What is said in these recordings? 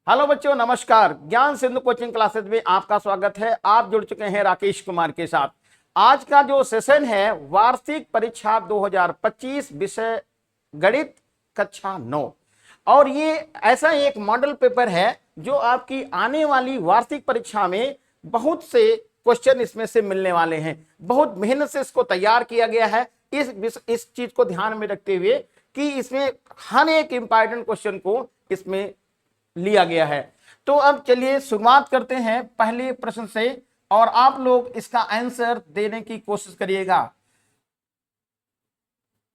Hello बच्चों, नमस्कार। ज्ञान सिंधु कोचिंग क्लासेस में आपका स्वागत है। आप जुड़ चुके हैं राकेश कुमार के साथ। आज का जो सेशन है वार्षिक परीक्षा 2025 विषय गणित कक्षा 9 और ये ऐसा एक मॉडल पेपर है जो आपकी आने वाली वार्षिक परीक्षा में बहुत से क्वेश्चन इसमें से मिलने वाले हैं। बहुत मेहनत से इसको तैयार किया गया है इस चीज को ध्यान में रखते हुए कि इसमें हर एक इंपॉर्टेंट क्वेश्चन को इसमें लिया गया है। तो अब चलिए शुरुआत करते हैं पहले प्रश्न से और आप लोग इसका आंसर देने की कोशिश करिएगा।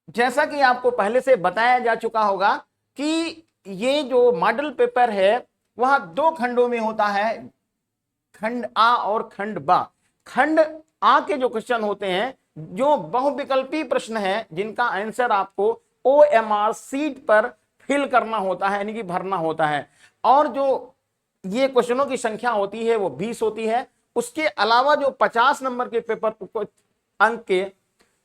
जैसा कि आपको पहले से बताया जा चुका होगा कि ये जो मॉडल पेपर है वह दो खंडों में होता है, खंड आ और खंड बा। खंड आ के जो क्वेश्चन होते हैं जो बहुविकल्पी प्रश्न है जिनका आंसर आपको OMR सीट पर फिल करना होता है, यानी कि भरना होता है। और जो ये क्वेश्चनों की संख्या होती है वो 20 होती है। उसके अलावा जो 50 नंबर के पेपर अंक के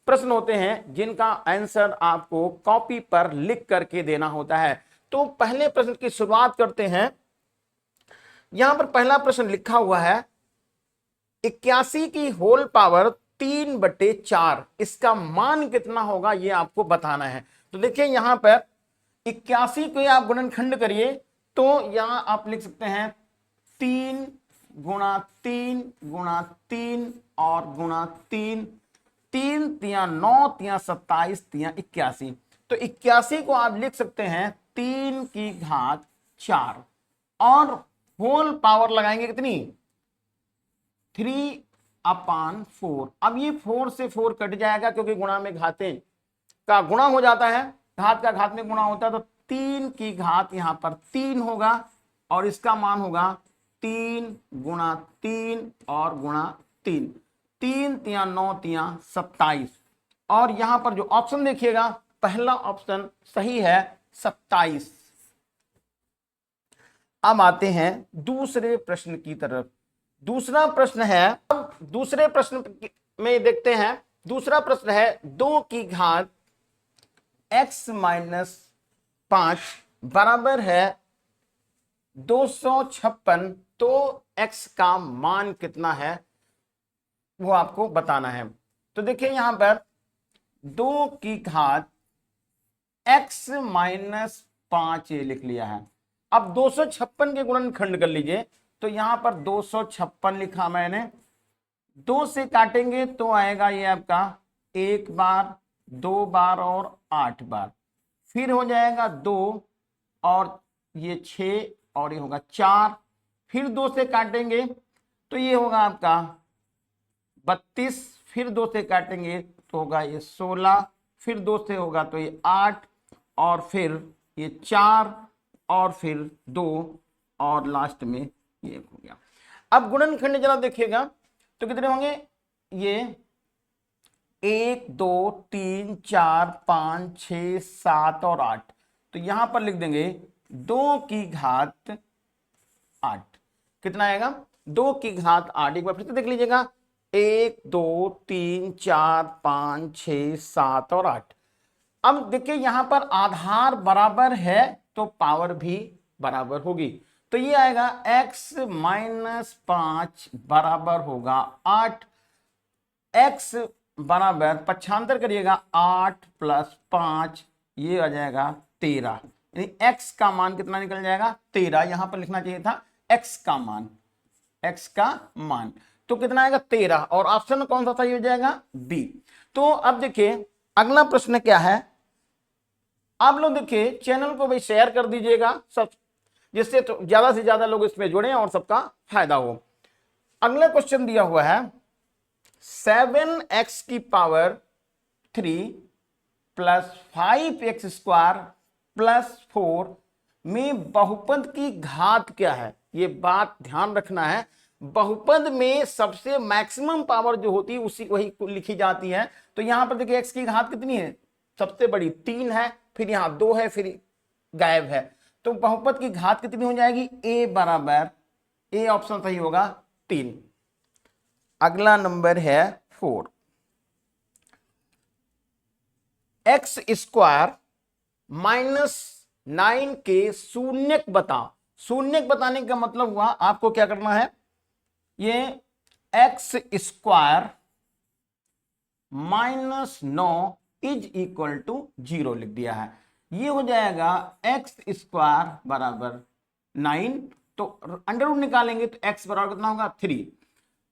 प्रश्न होते हैं जिनका आंसर आपको कॉपी पर लिख करके देना होता है। तो पहले प्रश्न की शुरुआत करते हैं। यहां पर पहला प्रश्न लिखा हुआ है 81 की होल पावर 3/4, इसका मान कितना होगा ये आपको बताना है। तो देखिए यहां पर 81 को आप गुणनखंड करिए तो यहां आप लिख सकते हैं 3 गुणा 3 गुणा 3 और गुणा 3, 3 तिया 9 तिया 27 तिया 81। तो 81 को आप लिख सकते हैं 3 की घात 4 और होल पावर लगाएंगे कितनी 3/4। अब ये 4 से 4 कट जाएगा क्योंकि गुणा में घातें का गुणा हो जाता है, घात का घात में गुणा होता है। तो 3 की घात यहां पर 3 होगा और इसका मान होगा 3 गुणा 3 और गुणा 3, 3 तिया 9 तिया 27। और यहां पर जो ऑप्शन देखिएगा पहला ऑप्शन सही है 27। अब आते हैं दूसरे प्रश्न की तरफ। दूसरा प्रश्न है, दूसरे प्रश्न में देखते हैं। दूसरा प्रश्न है 2 की घात x माइनस 5 बराबर है 256। तो x का मान कितना है वो आपको बताना है। तो देखिए यहां पर 2 की घात x माइनस 5 ये लिख लिया है। अब 256 के गुणनखंड कर लीजिए। तो यहां पर 256 लिखा मैंने, 2 से काटेंगे तो आएगा ये आपका 1 बार 2 बार और 8 बार, फिर हो जाएगा 2 और ये 6 और ये होगा 4, फिर 2 से काटेंगे तो ये होगा आपका 32, फिर 2 से काटेंगे तो होगा ये 16, फिर 2 से होगा तो ये 8 और फिर ये 4 और फिर 2 और लास्ट में ये हो गया। अब गुणनखंड जरा देखिएगा तो कितने होंगे, ये 1 2 3 4 5 6 7 और 8। तो यहां पर लिख देंगे 2 की घात 8। कितना आएगा 2 की घात 8। एक बार फिर से देख लीजिएगा 1 2 3 4 5 6 7 और 8। अब देखिए यहां पर आधार बराबर है तो पावर भी बराबर होगी। तो ये आएगा x माइनस 5 बराबर होगा 8। x बराबर पक्षांतर करिएगा 8 प्लस 5 ये आ जाएगा 13। यानी x का मान कितना निकल जाएगा 13। यहां पर लिखना चाहिए था x का मान, x का मान। तो कितना आएगा 13 और ऑप्शन में कौन सा सही हो जाएगा बी। तो अब देखिए अगला प्रश्न क्या है। आप लोग देखिए चैनल को भी शेयर कर दीजिएगा सब, जिससे तो ज्यादा से ज्यादा लोग इसमें जुड़े और सबका फायदा हो। अगला क्वेश्चन दिया हुआ है 7x की power 3 plus 5x square plus 4 में बहुपद की घात क्या है। ये बात ध्यान रखना है, बहुपद में सबसे मैक्सिमम पावर जो होती है उसी वही लिखी जाती है। तो यहां पर देखिए x की घात कितनी है, सबसे बड़ी 3 है, फिर यहां 2 है, फिर गायब है। तो बहुपद की घात कितनी हो जाएगी a बराबर, ए ऑप्शन सही होगा 3। अगला नंबर है 4, x स्क्वायर माइनस 9 के शून्यक बताओ। शून्य बताने का मतलब हुआ आपको क्या करना है, ये x square minus 9 is equal to 0 लिख दिया है। ये हो जाएगा एक्स स्क्वायर बराबर 9, तो अंडर रूट निकालेंगे तो एक्स बराबर कितना होगा 3।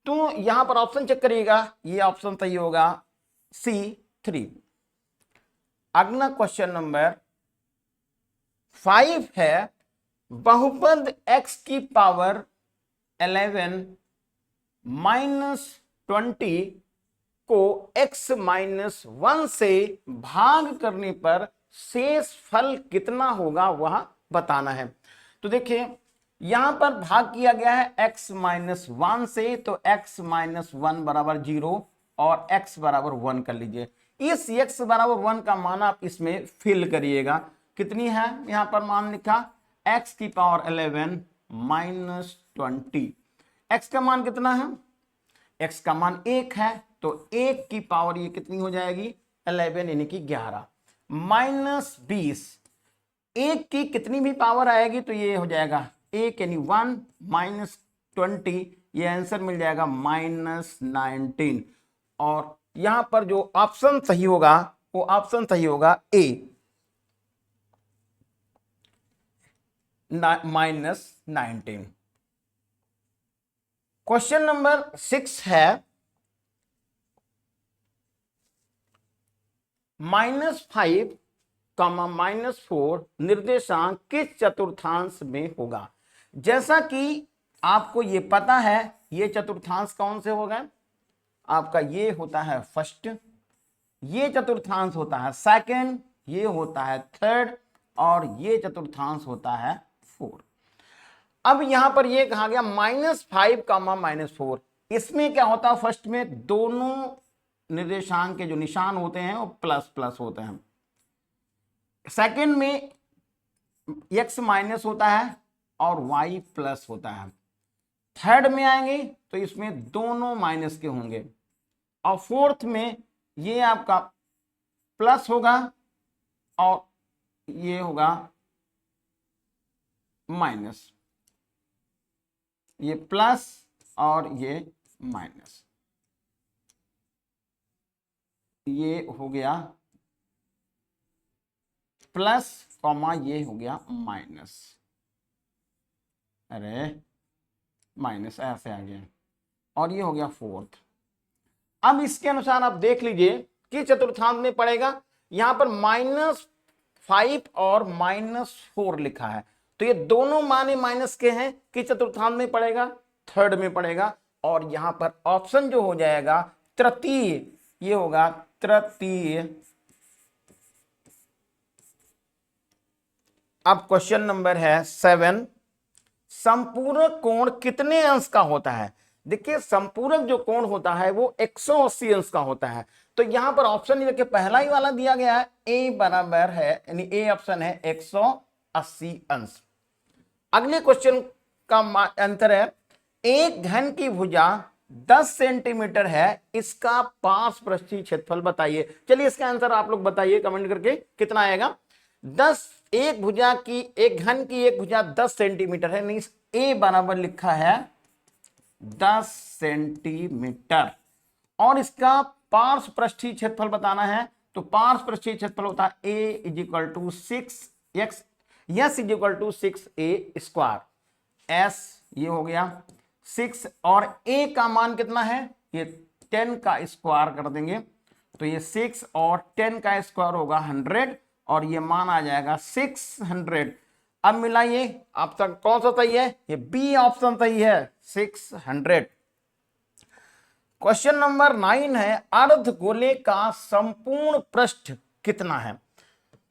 तो यहां पर ऑप्शन चेक करिएगा, ये ऑप्शन सही होगा C3। अगला क्वेश्चन नंबर 5 है, बहुपद x की पावर 11 माइनस 20 को x माइनस 1 से भाग करने पर शेष फल कितना होगा वह बताना है। तो देखिए यहां पर भाग किया गया है x माइनस 1 से, तो x माइनस 1 बराबर 0 और x बराबर 1 कर लीजिए। इस x बराबर 1 का मान आप इसमें फिल करिएगा, कितनी है यहां पर मान लिखा x की पावर 11 माइनस 20। x का मान कितना है, x का मान 1 है, तो 1 की पावर ये कितनी हो जाएगी 11 यानी कि 11 माइनस 20। 1 की कितनी भी पावर आएगी तो ये हो जाएगा 1 यानी 1 माइनस 20, ये आंसर मिल जाएगा माइनस 19। और यहां पर जो ऑप्शन सही होगा वो ऑप्शन सही होगा ए, माइनस 19। क्वेश्चन नंबर 6 है, -5, -4 निर्देशांक किस चतुर्थांश में होगा। जैसा कि आपको ये पता है, ये चतुर्थांश कौन से हो गए, आपका ये होता है फर्स्ट, ये चतुर्थांश होता है सेकंड, ये होता है थर्ड, और ये चतुर्थांश होता है फोर्थ। अब यहां पर ये कहा गया -5, -4, इसमें क्या होता है, फर्स्ट में दोनों निर्देशांक के जो निशान होते हैं वो प्लस प्लस होते हैं, सेकंड में x माइनस होता है और y प्लस होता है, थर्ड में आएंगे तो इसमें दोनों माइनस के होंगे, और फोर्थ में ये आपका प्लस होगा और ये होगा माइनस, ये प्लस और ये माइनस, ये हो गया प्लस कॉमा, ये हो गया माइनस, अरे माइनस ऐसे आ गया, और ये हो गया फोर्थ। अब इसके अनुसार आप देख लीजिए कि चतुर्थांश में पड़ेगा, यहां पर -5 और -4 लिखा है, तो ये दोनों माने माइनस के हैं कि चतुर्थांश में पड़ेगा, थर्ड में पड़ेगा, और यहां पर ऑप्शन जो हो जाएगा तृतीय, ये होगा तृतीय। अब क्वेश्चन नंबर है 7, संपूरक कोण कितने अंश का होता है। देखिए संपूरक जो कोण होता है वो 180 अंश का होता है, तो यहां पर ऑप्शन ये देखिए पहला ही वाला दिया गया है, ए बराबर है, यानी ए ऑप्शन है 180 अंश। अगले क्वेश्चन का आंसर है, एक घन की भुजा 10 सेंटीमीटर है, इसका पार्श्वपृष्ठीय क्षेत्रफल बताइए। चलिए इसका आंसर आप लोग बताइए कमेंट करके, कितना आएगा। 10, एक भुजा की, एक घन की एक भुजा 10 सेंटीमीटर है, नहीं ए बराबर लिखा है 10 सेंटीमीटर, और इसका पार्श्वपृष्ठीय क्षेत्रफल बताना है, तो पार्श्वपृष्ठीय क्षेत्रफल होता है A is equal to 6x, yes is equal to 6a square, S ये हो गया 6, और a का मान कितना है, ये 10 का स्क्वायर कर देंगे, तो ये 6 और 10 का स्क्वायर होगा 100, और ये मान आ जाएगा 600। अब मिलाइए ऑप्शन कौन सा सही है, ये बी ऑप्शन सही है 600। क्वेश्चन नंबर 9 है, अर्धगोले का संपूर्ण पृष्ठ कितना है।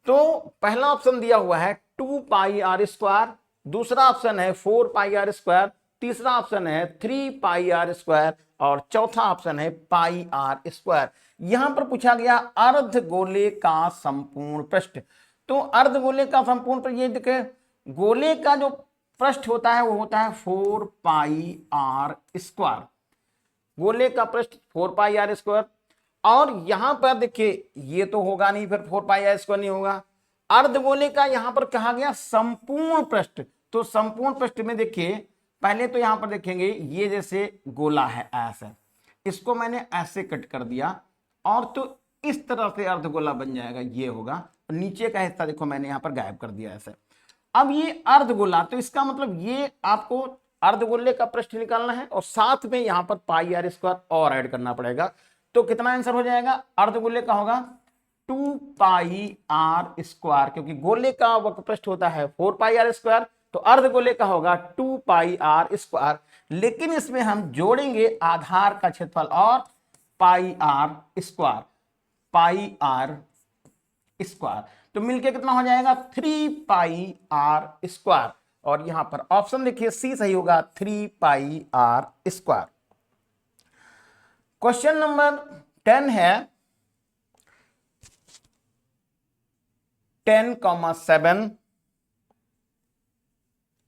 तो पहला ऑप्शन दिया हुआ है 2 पाई आर स्क्वायर, दूसरा ऑप्शन है 4 पाई आर स्क्वायर, तीसरा ऑप्शन है 3 पाई आर स्क्वायर, और चौथा ऑप्शन है पाई आर स्क्वायर। यहां पर पूछा गया अर्धगोले का संपूर्ण पृष्ठ, तो अर्धगोले का संपूर्ण पृष्ठ, ये देखे गोले का जो पृष्ठ होता है वो होता है 4 पाई आर स्क्वायर, गोले का पृष्ठ 4 पाई आर स्क्वायर, और यहां पर देखिए ये तो होगा नहीं, फिर 4 पाई आर स्क्वायर नहीं होगा, अर्धगोले का यहां पर कहा गया संपूर्ण पृष्ठ, तो संपूर्ण पृष्ठ में देखिए, पहले तो यहां पर देखेंगे ये जैसे गोला है ऐसे, इसको मैंने ऐसे कट कर दिया और तो इस तरह से अर्धगोला बन जाएगा, ये होगा। और नीचे का हिस्सा देखो मैंने यहां पर गायब कर दिया ऐसे। अब ये अर्धगोला, तो इसका मतलब ये आपको अर्धगोले का पृष्ठ निकालना है और साथ में यहां पर पाई आर स्क्वायर और ऐड करना पड़ेगा। तो कितना आंसर हो जाएगा अर्धगोले का? होगा 2 पाई आर स्क्वायर, क्योंकि गोले का वक्र पृष्ठ होता है 4 पाई आर स्क्वायर, तो अर्धगोले का होगा 2 पाई आर स्क्वायर। लेकिन इसमें हम जोड़ेंगे आधार का क्षेत्रफल और pi r square, pi r square, तो मिलके कितना हो जाएगा 3 पाई आर स्क्वायर। और यहां पर ऑप्शन देखिए सी सही होगा, 3 पाई आर स्क्वायर। क्वेश्चन नंबर 10 है 10,7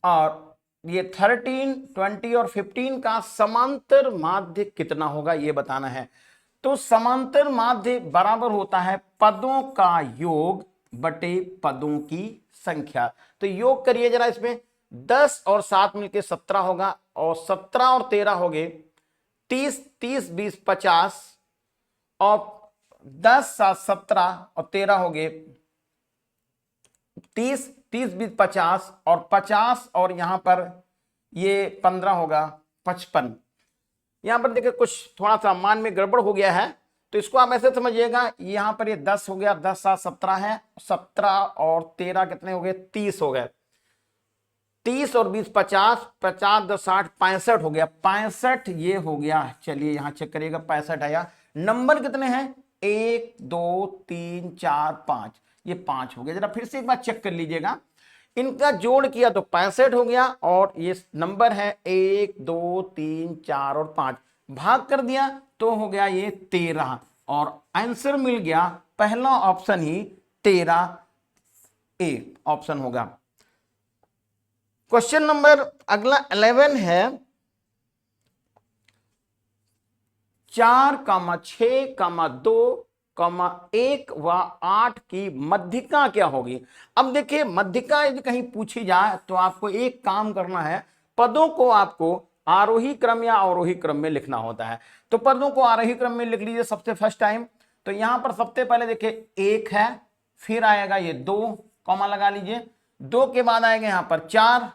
और ये 13, 20 और 15 का समांतर माध्य कितना होगा ये बताना है। तो समांतर माध्य बराबर होता है पदों का योग बटे पदों की संख्या। तो योग करिए जरा, इसमें 10 और 7 मिलके 17 होगा और 17 और 13 हो गए 30, 30 20 50 और 10 7 17 और 13 हो गए 30, 30 20 50 और 50 और यहां पर ये 15 होगा 55। यहां पर देखिए कुछ थोड़ा सा मान में गड़बड़ हो गया है, तो इसको आप ऐसे समझिएगा, यहां पर ये 10 हो गया, 10 7 17 है, 17 और 13 कितने हो गए 30 हो गए, 30 और 20 50, 50 10 60 65 हो गया, 65 ये हो गया। चलिए यहां चेक करिएगा 65 आया। नंबर कितने हैं 1 2 3 4 5, ये 5 हो गया। जरा फिर से एक बार चेक कर लीजिएगा, इनका जोड़ किया तो 65 हो गया और ये नंबर है 1 2 3 4 और 5, भाग कर दिया तो हो गया ये 13 और आंसर मिल गया पहला ऑप्शन ही 13 ए ऑप्शन होगा। क्वेश्चन नंबर अगला 11 है 4, 6, 2, 1 व 8 की मध्यिका क्या होगी। अब देखिए मध्यिका यदि कहीं पूछी जाए तो आपको एक काम करना है, पदों को आपको आरोही क्रम या अवरोही क्रम में लिखना होता है। तो पदों को आरोही क्रम में लिख लीजिए सबसे फर्स्ट टाइम। तो यहां पर सबसे पहले देखिए 1 है, फिर आएगा ये 2, कॉमा लगा लीजिए, 2 के बाद आएगा यहां पर 4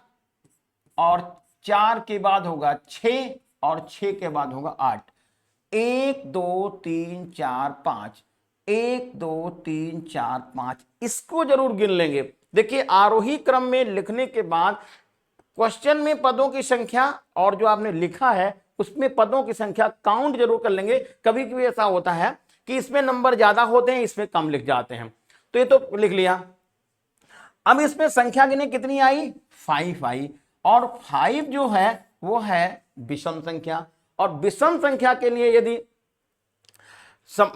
और 4 के बाद होगा 6 और 6 के बाद होगा 8। 1 2 3 4 5, 1 2 3 4 5, इसको जरूर गिन लेंगे। देखिए आरोही क्रम में लिखने के बाद क्वेश्चन में पदों की संख्या और जो आपने लिखा है उसमें पदों की संख्या काउंट जरूर कर लेंगे। कभी कभी ऐसा होता है कि इसमें नंबर ज्यादा होते हैं, इसमें कम लिख जाते हैं, तो ये तो लिख लिया। अब इसमें संख्या गिने कितनी आई 5 आई, और 5 जो है वो है विषम संख्या, और विषम संख्या के लिए यदि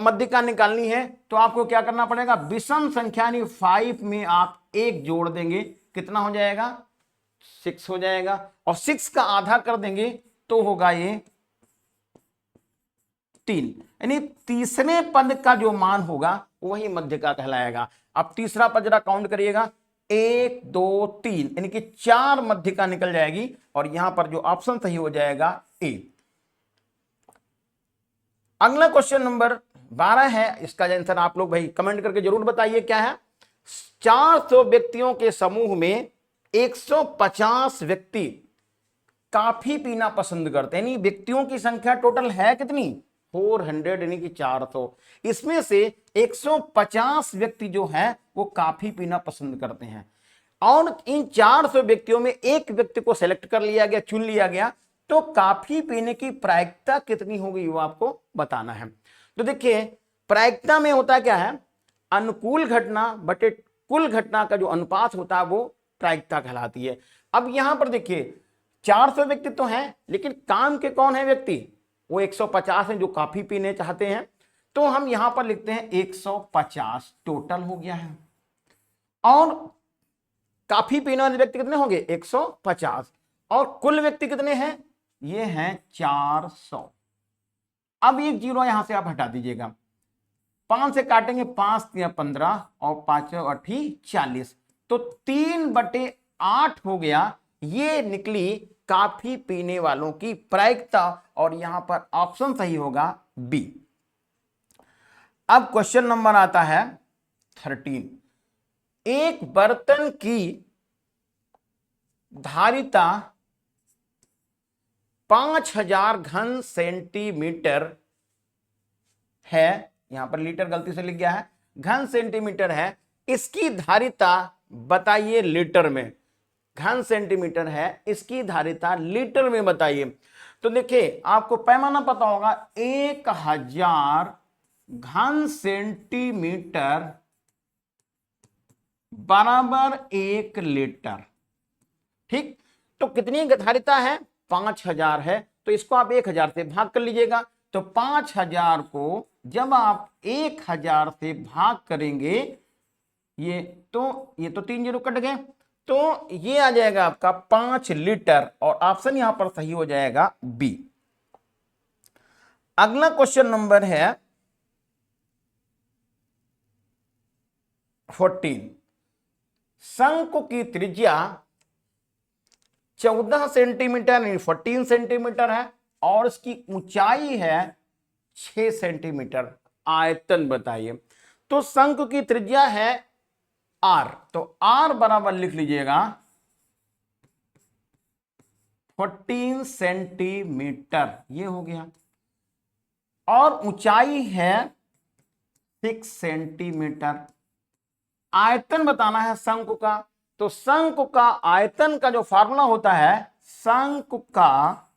मध्यिका निकालनी है तो आपको क्या करना पड़ेगा, विषम संख्या यानी 5 में आप 1 जोड़ देंगे, कितना हो जाएगा 6 हो जाएगा, और 6 का आधा कर देंगे तो होगा ये 3, यानी तीसरे पद का जो मान होगा वही मध्यिका कहलाएगा। अब तीसरा पद जरा काउंट करिएगा, 1 2 3, यानी कि 4 मध्यिका निकल जाएगी, और यहां पर जो ऑप्शन सही हो जाएगा ए। अगला क्वेश्चन नंबर 12 है, इसका आंसर आप लोग भाई कमेंट करके जरूर बताइए क्या है। 400 व्यक्तियों के समूह में 150 व्यक्ति काफी पीना पसंद करते हैं, यानी व्यक्तियों की संख्या टोटल है कितनी 400, यानी कि 400, इसमें से 150 व्यक्ति जो है वो काफी पीना पसंद करते हैं, और इन 400 व्यक्तियों में एक व्यक्ति को सेलेक्ट कर लिया गया, चुन लिया गया, तो काफी पीने की प्रायिकता कितनी होगी वो आपको बताना है। तो देखिए प्रायिकता में होता क्या है, अनुकूल घटना बटे कुल घटना का जो अनुपात होता है वो प्रायिकता कहलाती है। अब यहां पर देखिए 400 व्यक्ति तो हैं, लेकिन काम के कौन है व्यक्ति, वो 150 हैं जो काफी पीने चाहते हैं, तो हम यहां पर लिखते हैं 150 टोटल हो गया है, और काफी पीने वाले व्यक्ति कितने होंगे 150, और कुल व्यक्ति कितने हैं ये हैं 400। अब एक जीरो यहां से आप हटा दीजिएगा, 5 से काटेंगे, 5 या 15 और 5 8 40, तो 3/8 हो गया, ये निकली काफी पीने वालों की प्रायिकता, और यहां पर ऑप्शन सही होगा बी। अब क्वेश्चन नंबर आता है 13। एक बर्तन की धारिता 5000 घन सेंटीमीटर है, यहां पर लीटर गलती से लिख गया है, घन सेंटीमीटर है। इसकी धारिता बताइए लीटर में। घन सेंटीमीटर है, इसकी धारिता लीटर में बताइए। तो देखिए आपको पैमाना पता होगा, 1000 घन सेंटीमीटर बराबर 1 लीटर। ठीक, तो कितनी धारिता है? 5000 है, तो इसको आप 1000 से भाग कर लीजिएगा। तो 5000 को जब आप 1000 से भाग करेंगे, ये तो 3 जीरो कट गए, तो ये आ जाएगा आपका 5 लीटर, और ऑप्शन यहां पर सही हो जाएगा बी। अगला क्वेश्चन नंबर है 14। शंकु की त्रिज्या 14 सेंटीमीटर यानी 14 सेंटीमीटर है, और इसकी ऊंचाई है 6 सेंटीमीटर। आयतन बताइए। तो शंकु की त्रिज्या है r, तो r बराबर लिख लीजिएगा 14 सेंटीमीटर, ये हो गया, और ऊंचाई है 6 सेंटीमीटर। आयतन बताना है शंकु का, तो शंकु का आयतन का जो फार्मूला होता है, शंकु का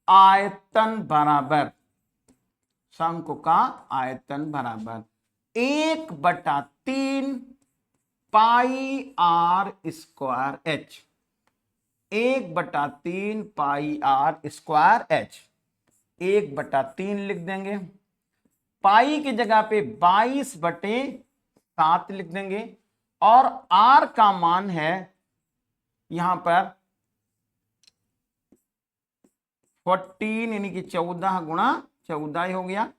आयतन बराबर, शंकु का आयतन बराबर 1/3 pi r square h. 1/3 pi r square h, 1/3 लिख देंगे। पाई की जगह पे 22/7 लिख देंगे, और आर का मान है यहां पर 14 यानी कि 14 गुणा 14 ही हो गया,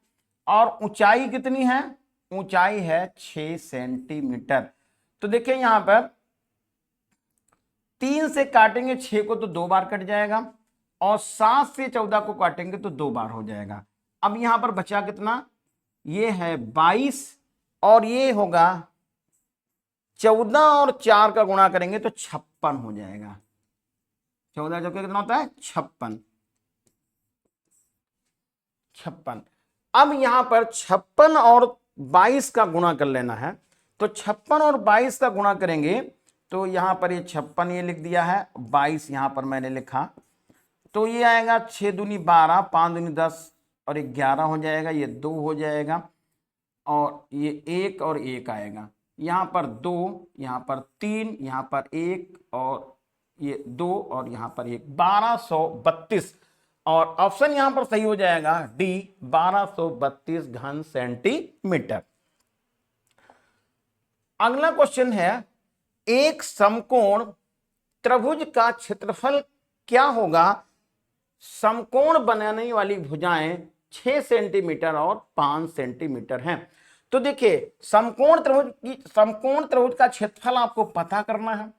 और ऊंचाई कितनी है? ऊंचाई है 6 सेंटीमीटर। तो देखिए यहां पर 3 से काटेंगे 6 को तो 2 बार कट जाएगा, और 7 से 14 को काटेंगे तो 2 बार हो जाएगा। अब यहां पर बचा कितना? ये है 22, और ये होगा 14 और 4 का गुणा करेंगे तो 56 हो जाएगा। 14 जो कितना होता है? 56। अब यहां पर 56 और 22 का गुणा कर लेना है, तो 56 और 22 का गुणा करेंगे तो यहां पर ये 56 ये लिख दिया है, 22 यहां पर मैंने लिखा, तो ये आएगा 6 दूनी 12, 5 दूनी 10 और 11 हो जाएगा, ये 2 हो जाएगा, और ये 1 और 1 आएगा, यहां पर 2, यहां पर 3, यहां पर 1 और ये 2 और यहां पर 1, 1232, और ऑप्शन यहां पर सही हो जाएगा डी, 1232 घन सेंटीमीटर। अगला क्वेश्चन है, एक समकोण त्रिभुज का क्षेत्रफल क्या होगा? समकोण बनाने वाली भुजाएं 6 सेंटीमीटर और 5 सेंटीमीटर हैं। तो देखिए समकोण त्रिभुज का क्षेत्रफल आपको पता करना है।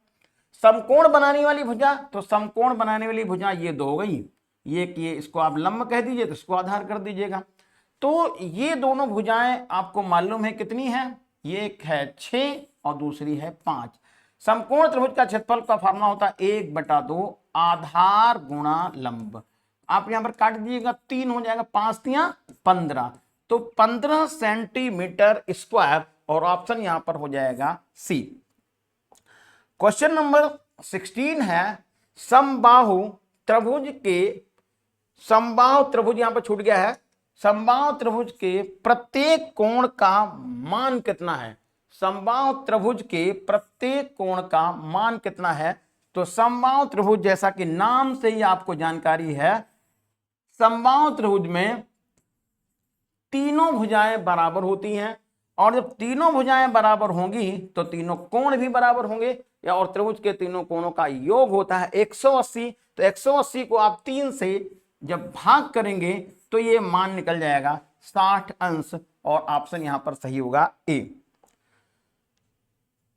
समकोण बनाने वाली भुजा, तो समकोण बनाने वाली भुजा ये 2 हो गई, ये इसको आप लंब कह दीजिए, तो इसको आधार कर दीजिएगा। तो ये दोनों भुजाएं आपको मालूम है कितनी है? ये एक है 6 और दूसरी है 5। समकोण त्रिभुज का क्षेत्रफल का फार्मूला होता है 1/2 आधार गुणा लंब। आप यहां पर काट दीजिएगा, 3 हो जाएगा, 5 तिया 15, तो 15 सेंटीमीटर स्क्वायर, और ऑप्शन यहां पर हो जाएगा सी। क्वेश्चन नंबर 16 है, समबाहु त्रिभुज यहां पर छूट गया है, समबाहु त्रिभुज के प्रत्येक कोण का मान कितना है? समबाहु त्रिभुज के प्रत्येक कोण का मान कितना है? तो समबाहु त्रिभुज, जैसा कि नाम से ही आपको जानकारी है, समबाहु त्रिभुज में तीनों भुजाएं बराबर होती हैं, और जब तीनों भुजाएं बराबर होंगी तो तीनों कोण भी बराबर होंगे, या और त्रिभुज के तीनों कोणों का योग होता है 180। तो 180 को आप 3 से जब भाग करेंगे तो ये मान निकल जाएगा 60 अंश, और ऑप्शन यहां पर सही होगा ए।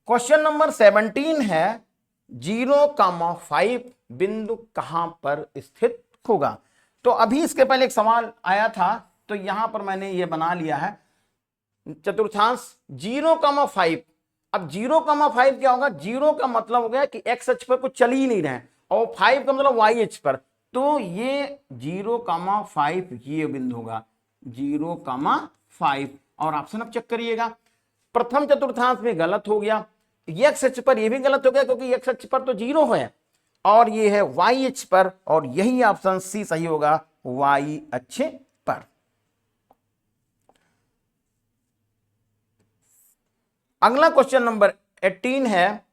क्वेश्चन नंबर 17 है, 0,5 बिंदु कहां पर स्थित होगा। तो अभी इसके पहले एक सवाल आया था, तो यहां पर मैंने ये बना लिया है चतुर्थांश 0,5। अब 0,5 क्या होगा, 0 का मतलब हो गया कि एक्स अक्ष पर कुछ चल ही नहीं रहे और 5 का मतलब वाई अक्ष पर, तो ये 0,5 ये बिंदु होगा 0,5। और ऑप्शन अब चेक करिएगा, प्रथम चतुर्थांश में गलत हो गया, एक्स अक्ष पर ये भी गलत हो गया क्योंकि एक्स अक्ष पर तो 0 है और ये है वाई अक्ष पर, और यही ऑप्शन सी सही होगा, वाई अक्ष पर। अगला क्वेश्चन नंबर 18 है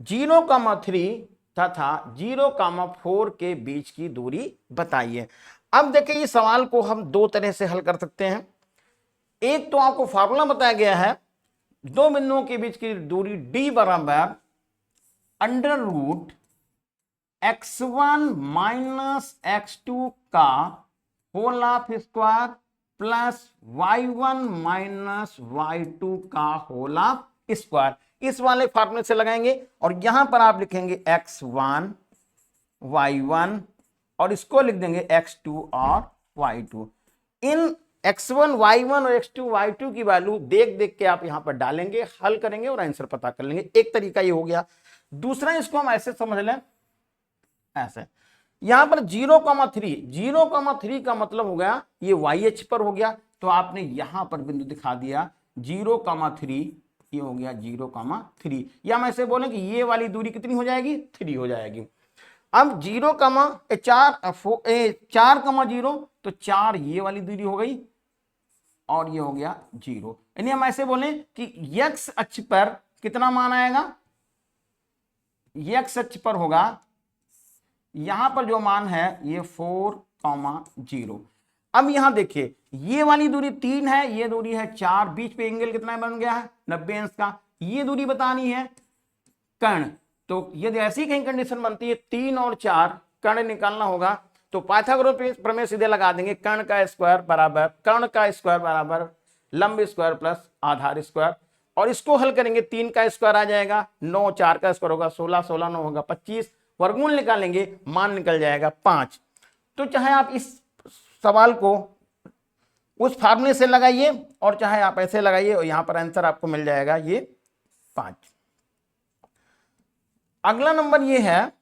0,3 तथा 0,4 के बीच की दूरी बताइए। अब देखिए इस सवाल को हम दो तरह से हल कर सकते हैं। एक तो आपको फार्मूला बताया गया है, दो बिंदुओं के बीच की दूरी d बराबर under root x1 minus x2 का whole of square plus y1 minus y2 का होल ऑफ स्क्वायर, इस वाले फार्मूले से लगाएंगे और यहां पर आप लिखेंगे x1 y1 और इसको लिख देंगे x2 और y2। इन x1 y1 और x2 y2 की वैल्यू देख देख के आप यहां पर डालेंगे, हल करेंगे और आंसर पता कर लेंगे। एक तरीका ये हो गया। दूसरा इसको हम ऐसे समझ लें, ऐसे यहां पर 0,3 का मतलब हो गया ये y अक्ष पर हो गया, तो आपने यहां पर बिंदु दिखा दिया 0,3, ये हो गया 0,3, या हम ऐसे बोले कि ये वाली दूरी कितनी हो जाएगी, 3 हो जाएगी। अब 4,0 तो 4 ये वाली दूरी हो गई और ये हो गया 0, यानी हम ऐसे बोले कि x अक्ष पर कितना मान आएगा, x अक्ष पर होगा यहां पर जो मान है ये 4,0। अब यहां देखिए ये वाली दूरी 3 है, ये दूरी है 4, बीच पे एंगल कितना बन गया है 90 अंश का, ये दूरी बतानी है कर्ण। तो यदि ऐसी कहीं कंडीशन बनती है 3 और 4 कर्ण निकालना होगा, तो पाइथागोरस प्रमेय सीधे लगा देंगे, कर्ण का स्क्वायर बराबर लंब स्क्वायर प्लस आधार स्क्वायर, और इसको हल करेंगे 3 का स्क्वायर आ जाएगा 9, 4 का स्क्वायर होगा 16, 16 9 होगा 25, वर्गमूल निकालेंगे मान निकल जाएगा 5। तो चाहे आप इस सवाल को उस फार्मूले से लगाइए और चाहे आप ऐसे लगाइए और यहां पर आंसर आपको मिल जाएगा ये 5। अगला नंबर ये है,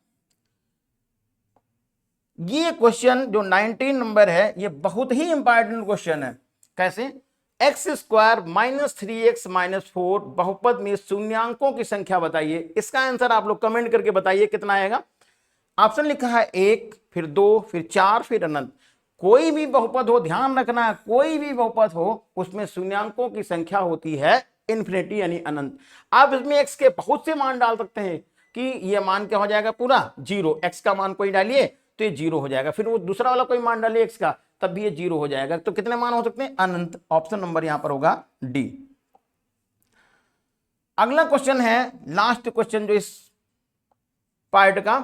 ये क्वेश्चन जो 19 नंबर है ये बहुत ही इंपॉर्टेंट क्वेश्चन है। कैसे, x square minus 3x minus 4 बहुपद में शून्यांकों की संख्या बताइए। इसका आंसर आप लोग कमेंट करके बताइए कितना आएगा। ऑप्शन लिखा है 1, फिर 2, फिर 4, फिर अनंत। कोई भी बहुपद हो, ध्यान रखना है, कोई भी बहुपद हो उसमें शून्यांकों की संख्या होती है इन्फिनिटी यानी अनंत। आप इसमें एक्स के बहुत से मान डाल सकते हैं कि ये मान क्या हो जाएगा पूरा 0, एक्स का मान कोई डालिए तो ये 0 हो जाएगा, फिर वो दूसरा वाला कोई मान डालिए एक्स का तब भी ये 0 हो जाएगा। तो कितने मान हो सकते हैं, अनंत। ऑप्शन नंबर यहां पर होगा डी। अगला क्वेश्चन है लास्ट क्वेश्चन जो इस पार्ट का,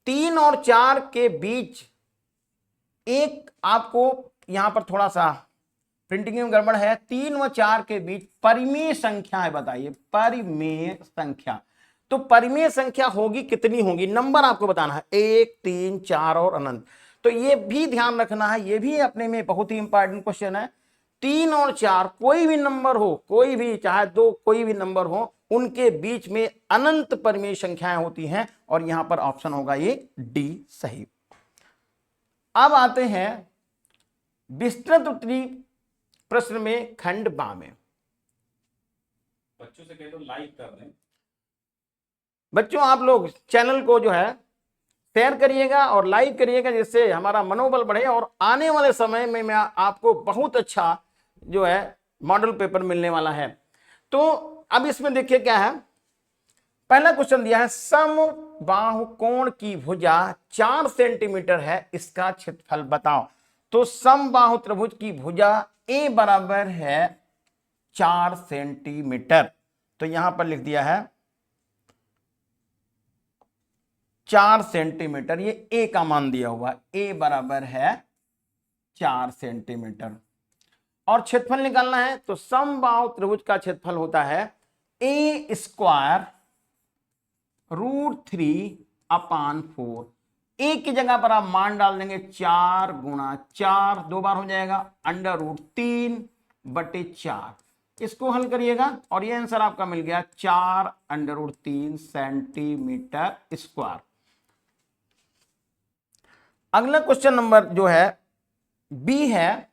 3 और 4 के बीच एक, आपको यहां पर थोड़ा सा प्रिंटिंग में गड़बड़ है, 3 व 4 के बीच परिमेय संख्या है, बताइए परिमेय संख्या। तो परिमेय संख्या होगी कितनी होगी, नंबर आपको बताना है 1, 3, 4 और अनंत। तो ये भी ध्यान रखना है, ये भी अपने में बहुत ही इंपॉर्टेंट क्वेश्चन है। 3 और 4 कोई भी नंबर हो, कोई भी चाहे 2 कोई भी नंबर हो, उनके बीच में अनंत परिमेय संख्याएं होती हैं और यहां पर ऑप्शन होगा ये डी सही। अब आते हैं विस्तृत उत्तरी प्रश्न में खंड बा में। बच्चों से कह दो लाइक कर दें। बच्चों आप लोग चैनल को जो है शेयर करिएगा और लाइक करिएगा, जिससे हमारा मनोबल बढ़े और आने वाले समय में मैं आपको बहुत अच्छा जो है मॉडल पेपर मिलने वाला है। तो अब इसमें देखिए क्या है, पहला क्वेश्चन दिया है समबाहु कोण की भुजा 4 सेंटीमीटर है, इसका क्षेत्रफल बताओ। तो समबाहु त्रिभुज की भुजा ए बराबर है 4 सेंटीमीटर, तो यहां पर लिख दिया है 4 सेंटीमीटर, ये ए का मान दिया हुआ, ए बराबर है 4 सेंटीमीटर। और क्षेत्रफल निकालना है तो समबाहु त्रिभुज का क्षेत्रफल होता है ए स्क्वायर √3/4। एक की जगह पर आप मान डाल देंगे 4 गुणा 4, 2 बार हो जाएगा, √3/4। इसको हल करिएगा और ये आंसर आपका मिल गया 4√3 सेंटीमीटर स्क्वायर। अगला क्वेश्चन नंबर जो है बी है,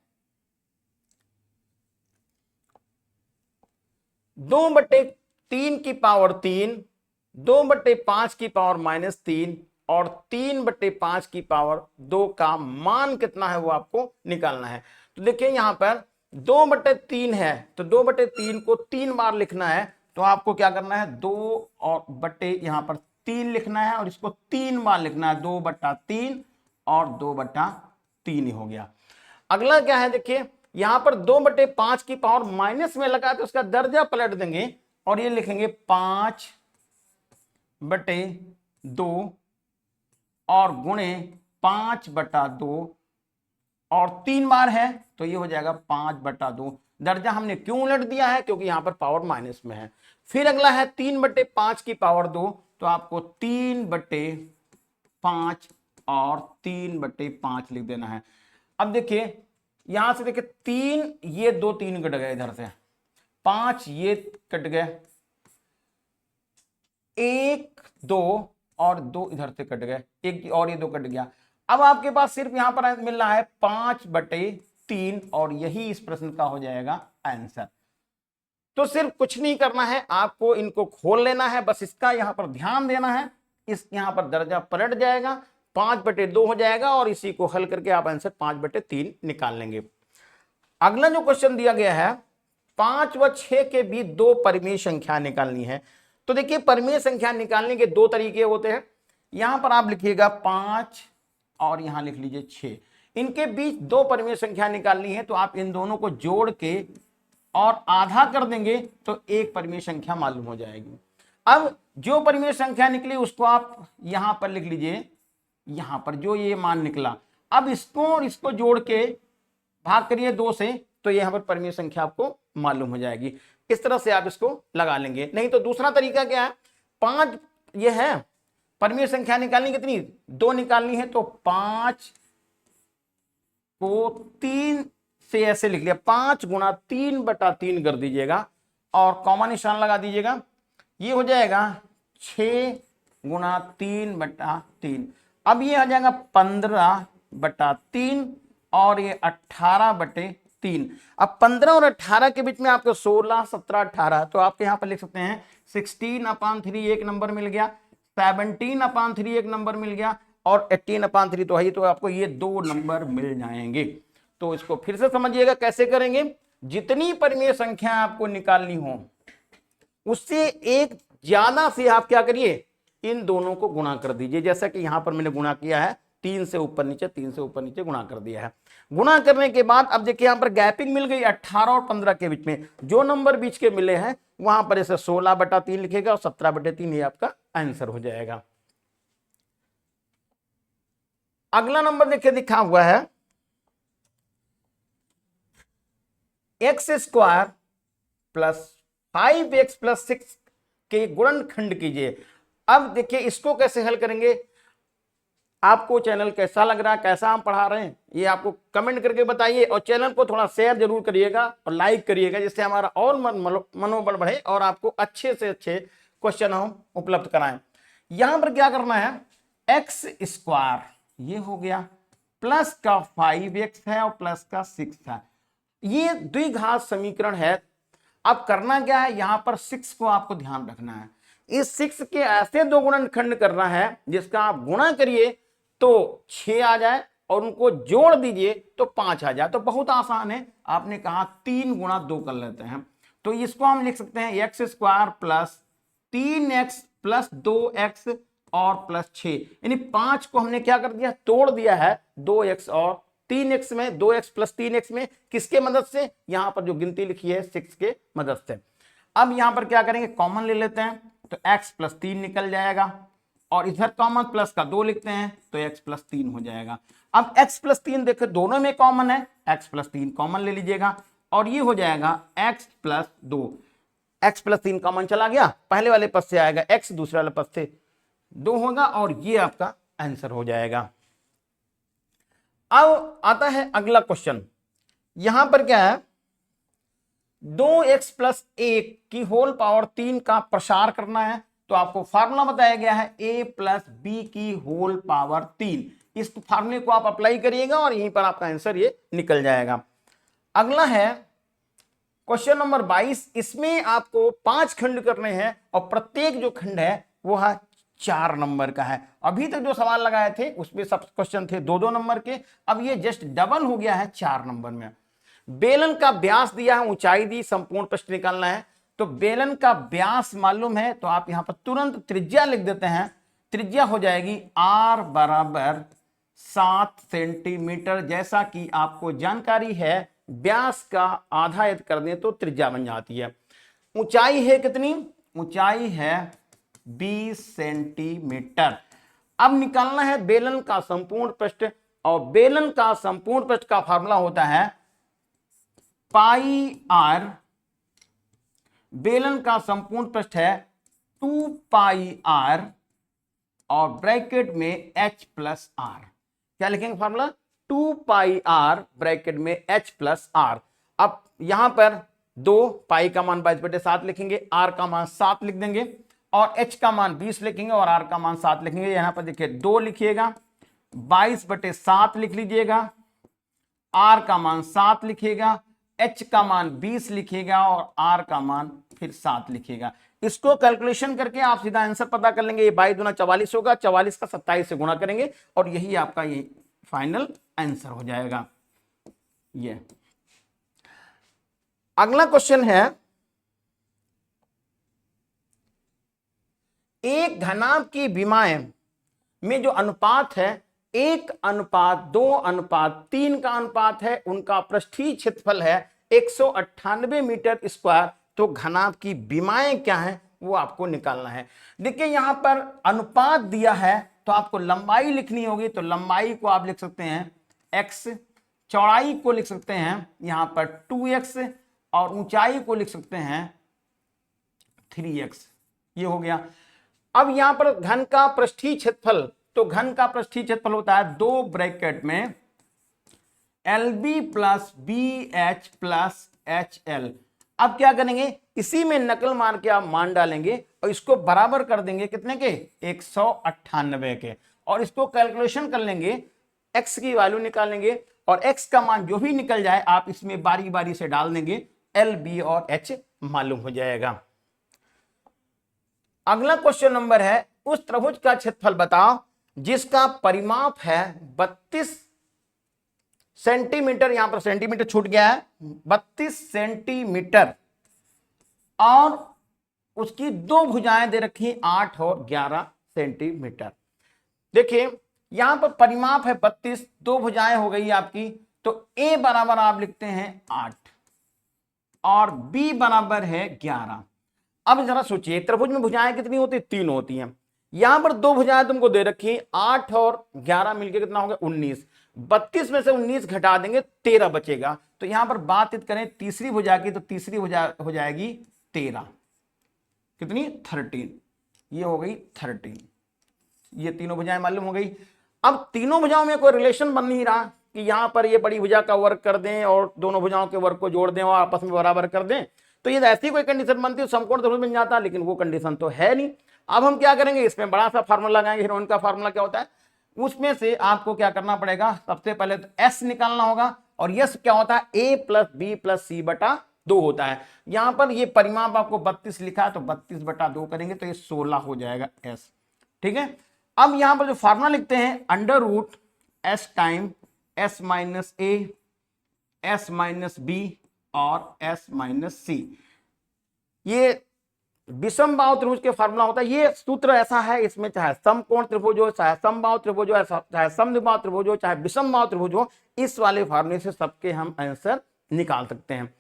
2/3 की पावर 3, 2/5 की पावर -3 और 3/5 की पावर 2 का मान कितना है वो आपको निकालना है। तो देखिए यहां पर 2/3 है, तो 2/3 को 3 बार लिखना है, तो आपको क्या करना है 2 और बटे यहां पर 3 लिखना है और इसको 3 बार लिखना है, 2/3 और 2/3 ही हो गया। अगला क्या है, देखिए यहां पर 2/5 की पावर माइनस में लगा तो उसका दर्जा पलट देंगे और ये लिखेंगे 5/2 और गुणे 5/2 और 3 बार है तो ये हो जाएगा 5/2। दर्जा हमने क्यों उलट दिया है, क्योंकि यहां पर पावर माइनस में है। फिर अगला है 3/5 की पावर 2, तो आपको 3/5 और 3/5 लिख देना है। अब देखिए यहां से देखिए 3, ये 2 3 कट गए, इधर से 5 ये कट गए, 1 2 और 2 इधर से कट गए, एक और ये 2 कट गया। अब आपके पास सिर्फ यहां पर मिल रहा है 5/3 और यही इस प्रश्न का हो जाएगा आंसर। तो सिर्फ कुछ नहीं करना है, आपको इनको खोल लेना है, बस इसका यहां पर ध्यान देना है। इस यहां पर दर्जा पलट जाएगा, 5/2 हो जाएगा और इसी को हल करके आप आंसर 5/3 निकाल लेंगे। अगला जो क्वेश्चन दिया गया है, 5 व 6 के बीच 2 परिमेय संख्या निकालनी है। तो देखिए परिमेय संख्या निकालने के 2 तरीके होते हैं। यहां पर आप लिखिएगा 5 और यहां लिख लीजिए 6, इनके बीच 2 परिमेय संख्या निकालनी है, तो आप इन दोनों को जोड़ के और आधा कर देंगे तो एक परिमेय संख्या मालूम हो जाएगी। अब जो परिमेय संख्या निकली उसको आप यहां पर लिख लीजिए, यहां पर जो ये मान निकला, अब इसको और इसको जोड़ के भाग करिए 2 से, तो यहां पर परिमेय संख्या आपको मालूम हो जाएगी। इस तरह से आप इसको लगा लेंगे। नहीं तो दूसरा तरीका क्या है, 5 ये है, परिमेय संख्या निकालनी कितनी, 2 निकालनी है, तो 5 को 3 से ऐसे लिख लिया, 5 गुणा 3/3 कर दीजिएगा और कॉमन निशान लगा दीजिएगा, ये हो जाएगा 6 गुणा 3/3। अब ये आ जाएगा 15/3 और ये 18/3। अब 15 और 18 के बीच में आपको 16 17 18, तो आप यहां पर लिख सकते हैं 16/3 एक नंबर मिल गया, 17/3 एक नंबर मिल गया और 18/3 तो है, तो आपको ये 2 नंबर मिल जाएंगे। तो इसको फिर से समझिएगा कैसे करेंगे, जितनी परिमेय संख्या आपको निकालनी हो उससे एक ज्यादा से आप क्या करिए, इन दोनों को गुणा कर दीजिए। जैसा कि यहां पर मैंने गुणा किया है, 3 से ऊपर नीचे 3 से ऊपर नीचे गुणा कर दिया है। गुणा करने के बाद अब देखिए यहां पर गैपिंग मिल गई 18 और 15 के बीच में, जो नंबर बीच के मिले हैं वहां पर इसे 16/3 लिखेगा और 17/3 ये आपका आंसर हो जाएगा। अगला नंबर देखिए लिखा हुआ है x² + 5x + 6 के गुणनखंड कीजिए। अब देखिए इसको कैसे हल करेंगे, आपको चैनल कैसा लग रहा है, कैसा हम पढ़ा रहे हैं, ये आपको कमेंट करके बताइए और चैनल को थोड़ा शेयर जरूर करिएगा और लाइक करिएगा, जिससे हमारा और मनोबल बढ़े और आपको अच्छे से अच्छे क्वेश्चन हम उपलब्ध कराएं। यहां पर क्या करना है, x² ये हो गया, प्लस का 5x है और प्लस का 6 है, ये द्विघात समीकरण है। अब करना क्या है, यहां पर 6 को आपको ध्यान रखना है, इस 6 के ऐसे 2 गुणनखंड करना है जिसका आप गुणा करिए तो 6 आ जाए और उनको जोड़ दीजिए तो 5 आ जाए। तो बहुत आसान है, आपने कहा 3 गुणा 2 कर लेते हैं, तो इसको हम लिख सकते हैं x² + 3x + 2x और +6, यानी 5 को हमने क्या कर दिया, तोड़ दिया है 2x और 3x में, 2x + 3x में, किसके मदद से, यहां पर जो गिनती लिखी है 6 के मदद से। अब यहां पर क्या करेंगे, कॉमन ले लेते हैं, तो x + 3 निकल जाएगा और इधर कॉमन प्लस का 2 लिखते हैं तो x + 3 हो जाएगा। अब x + 3 देखो दोनों में कॉमन है, x + 3 कॉमन ले लीजिएगा और ये हो जाएगा x + 2, x + 3 कॉमन चला गया, पहले वाले पद से आएगा x, दूसरे वाले पद से 2 होगा और ये आपका आंसर हो जाएगा। अब आता है अगला क्वेश्चन। यहां पर क्या है, 2x प्लस 1 की होल पावर 3 का प्रसार करना है। तो आपको फार्मूला बताया गया है a प्लस बी की होल पावर 3। इस फार्मूले को आप अप्लाई करिएगा और यहीं पर आपका आंसर ये निकल जाएगा। अगला है क्वेश्चन नंबर 22। इसमें आपको 5 खंड करने हैं और प्रत्येक जो खंड है वो है 4 नंबर का है। अभी तक जो सवाल लगाए थे उसमें सब क्वेश्चन थे 2-2 नंबर के, अब ये जस्ट डबल हो गया है 4 नंबर में। बेलन का व्यास दिया है, ऊंचाई दी, संपूर्ण पृष्ठ निकालना है। तो बेलन का व्यास मालूम है तो आप यहां पर तुरंत त्रिज्या लिख देते हैं। त्रिज्या हो जाएगी r बराबर 7 सेंटीमीटर। जैसा कि आपको जानकारी है व्यास का आधा यदि कर दें तो त्रिज्या बन जाती है। ऊंचाई है कितनी, ऊंचाई है 20 सेंटीमीटर। अब निकालना है बेलन का संपूर्ण पृष्ठ, और बेलन का संपूर्ण पृष्ठ का फार्मूला होता है पाई आर। बेलन का संपूर्ण पृष्ठ है 2 पाई आर और ब्रैकेट में h प्लस आर। क्या लिखेंगे फार्मूला, 2 पाई आर ब्रैकेट में h प्लस आर। अब यहां पर 2 पाई का मान 22/7 लिखेंगे, r का मान 7 लिख देंगे और h का मान 20 लिखेंगे और r का मान 7 लिखेंगे। यहां पर देखिए 2 लिखिएगा, 22/7 लिख लीजिएगा, r का मान 7 लिखिएगा, h का मान 20 लिखिएगा और r का मान फिर 7 लिखिएगा। इसको कैलकुलेशन करके आप सीधा आंसर पता कर लेंगे। ये 22 दूना 44 होगा, 44 का 27 से गुणा करेंगे और यही आपका ये फाइनल आंसर हो जाएगा। ये अगला क्वेश्चन है, एक घनाभ की विमाएं में जो अनुपात है 1:2:3 का अनुपात है, उनका पृष्ठीय क्षेत्रफल है 198 मीटर स्क्वायर। तो घनाभ की विमाएं क्या है वो आपको निकालना है। देखिए यहां पर अनुपात दिया है तो आपको लंबाई लिखनी होगी। तो लंबाई को आप लिख सकते हैं x, चौड़ाई को लिख सकते हैं यहां पर 2x और ऊंचाई को लिख सकते हैं 3x। ये हो गया। अब यहां पर घन का पृष्ठीय क्षेत्रफल, तो घन का पृष्ठीय क्षेत्रफल होता है 2 ब्रैकेट में LB plus BH plus HL। अब क्या करेंगे, इसी में नकल मार के आप मान डालेंगे और इसको बराबर कर देंगे कितने के, 198 के, और इसको कैलकुलेशन कर लेंगे, x की वैल्यू निकालेंगे और x का मान जो भी निकल जाए आप इसमें बारी बारी से डाल देंगे, LB और H मालूम हो जाएगा। अगला क्वेश्चन नंबर है, उस त्रिभुज का क्षेत्रफल बताओ जिसका परिमाप है 32 सेंटीमीटर। यहां पर सेंटीमीटर छूट गया है, 32 सेंटीमीटर और उसकी 2 भुजाएं दे रखी 8 और 11 सेंटीमीटर। देखिए यहां पर परिमाप है 32, 2 भुजाएं हो गई आपकी। तो a बराबर आप लिखते हैं 8 और b बराबर है 11। अब जरा सोचिए त्रिभुज में भुजाएं कितनी होती है, 3 होती हैं। यहां पर 2 भुजाएं तुमको दे रखी 8 और 11 मिलकर कितना होगा 19। 32 में से 19 घटा देंगे 13 बचेगा। तो यहां पर बात करें तीसरी भुजा की, तो तीसरी भुजा हो जाएगी 13, कितनी 13। ये हो गई 13। ये तीनों भुजाएं मालूम हो गई। अब तीनों भुजाओं में कोई रिलेशन बन नहीं रहा कि यहां पर ये बड़ी भुजा का वर्ग कर दें और दोनों भुजाओं के वर्ग को जोड़ दें और आपस में बराबर कर दें। तो ये ऐसी कोई कंडीशन बनती है समकोण त्रिभुज बन जाता, लेकिन वो कंडीशन तो है नहीं। अब हम क्या करेंगे, इसमें बड़ा सा फार्मूला लगाएंगे। हीरोइन का फार्मूला क्या होता है, उसमें से आपको क्या करना पड़ेगा, सबसे पहले तो s निकालना होगा और यस क्या होता है a प्लस बी प्लस सी बटा 2 होता है। यहां पर ये परिमाप आपको 32 लिखा है तो 32/2 करेंगे तो ये 16 हो जाएगा s। ठीक है। अब यहां पर जो फार्मूला लिखते हैं under root s time s minus a, s minus b और s माइनस सी। ये विषम बाहु त्रिभुज के फार्मूला होता है। ये सूत्र ऐसा है, इसमें चाहे समकोण त्रिभुज हो, चाहे समबाहु त्रिभुज हो, चाहे समद्विबाहु त्रिभुज हो, चाहे विषम बाहु त्रिभुज हो, इस वाले फार्मूले से सबके हम आंसर निकाल सकते हैं।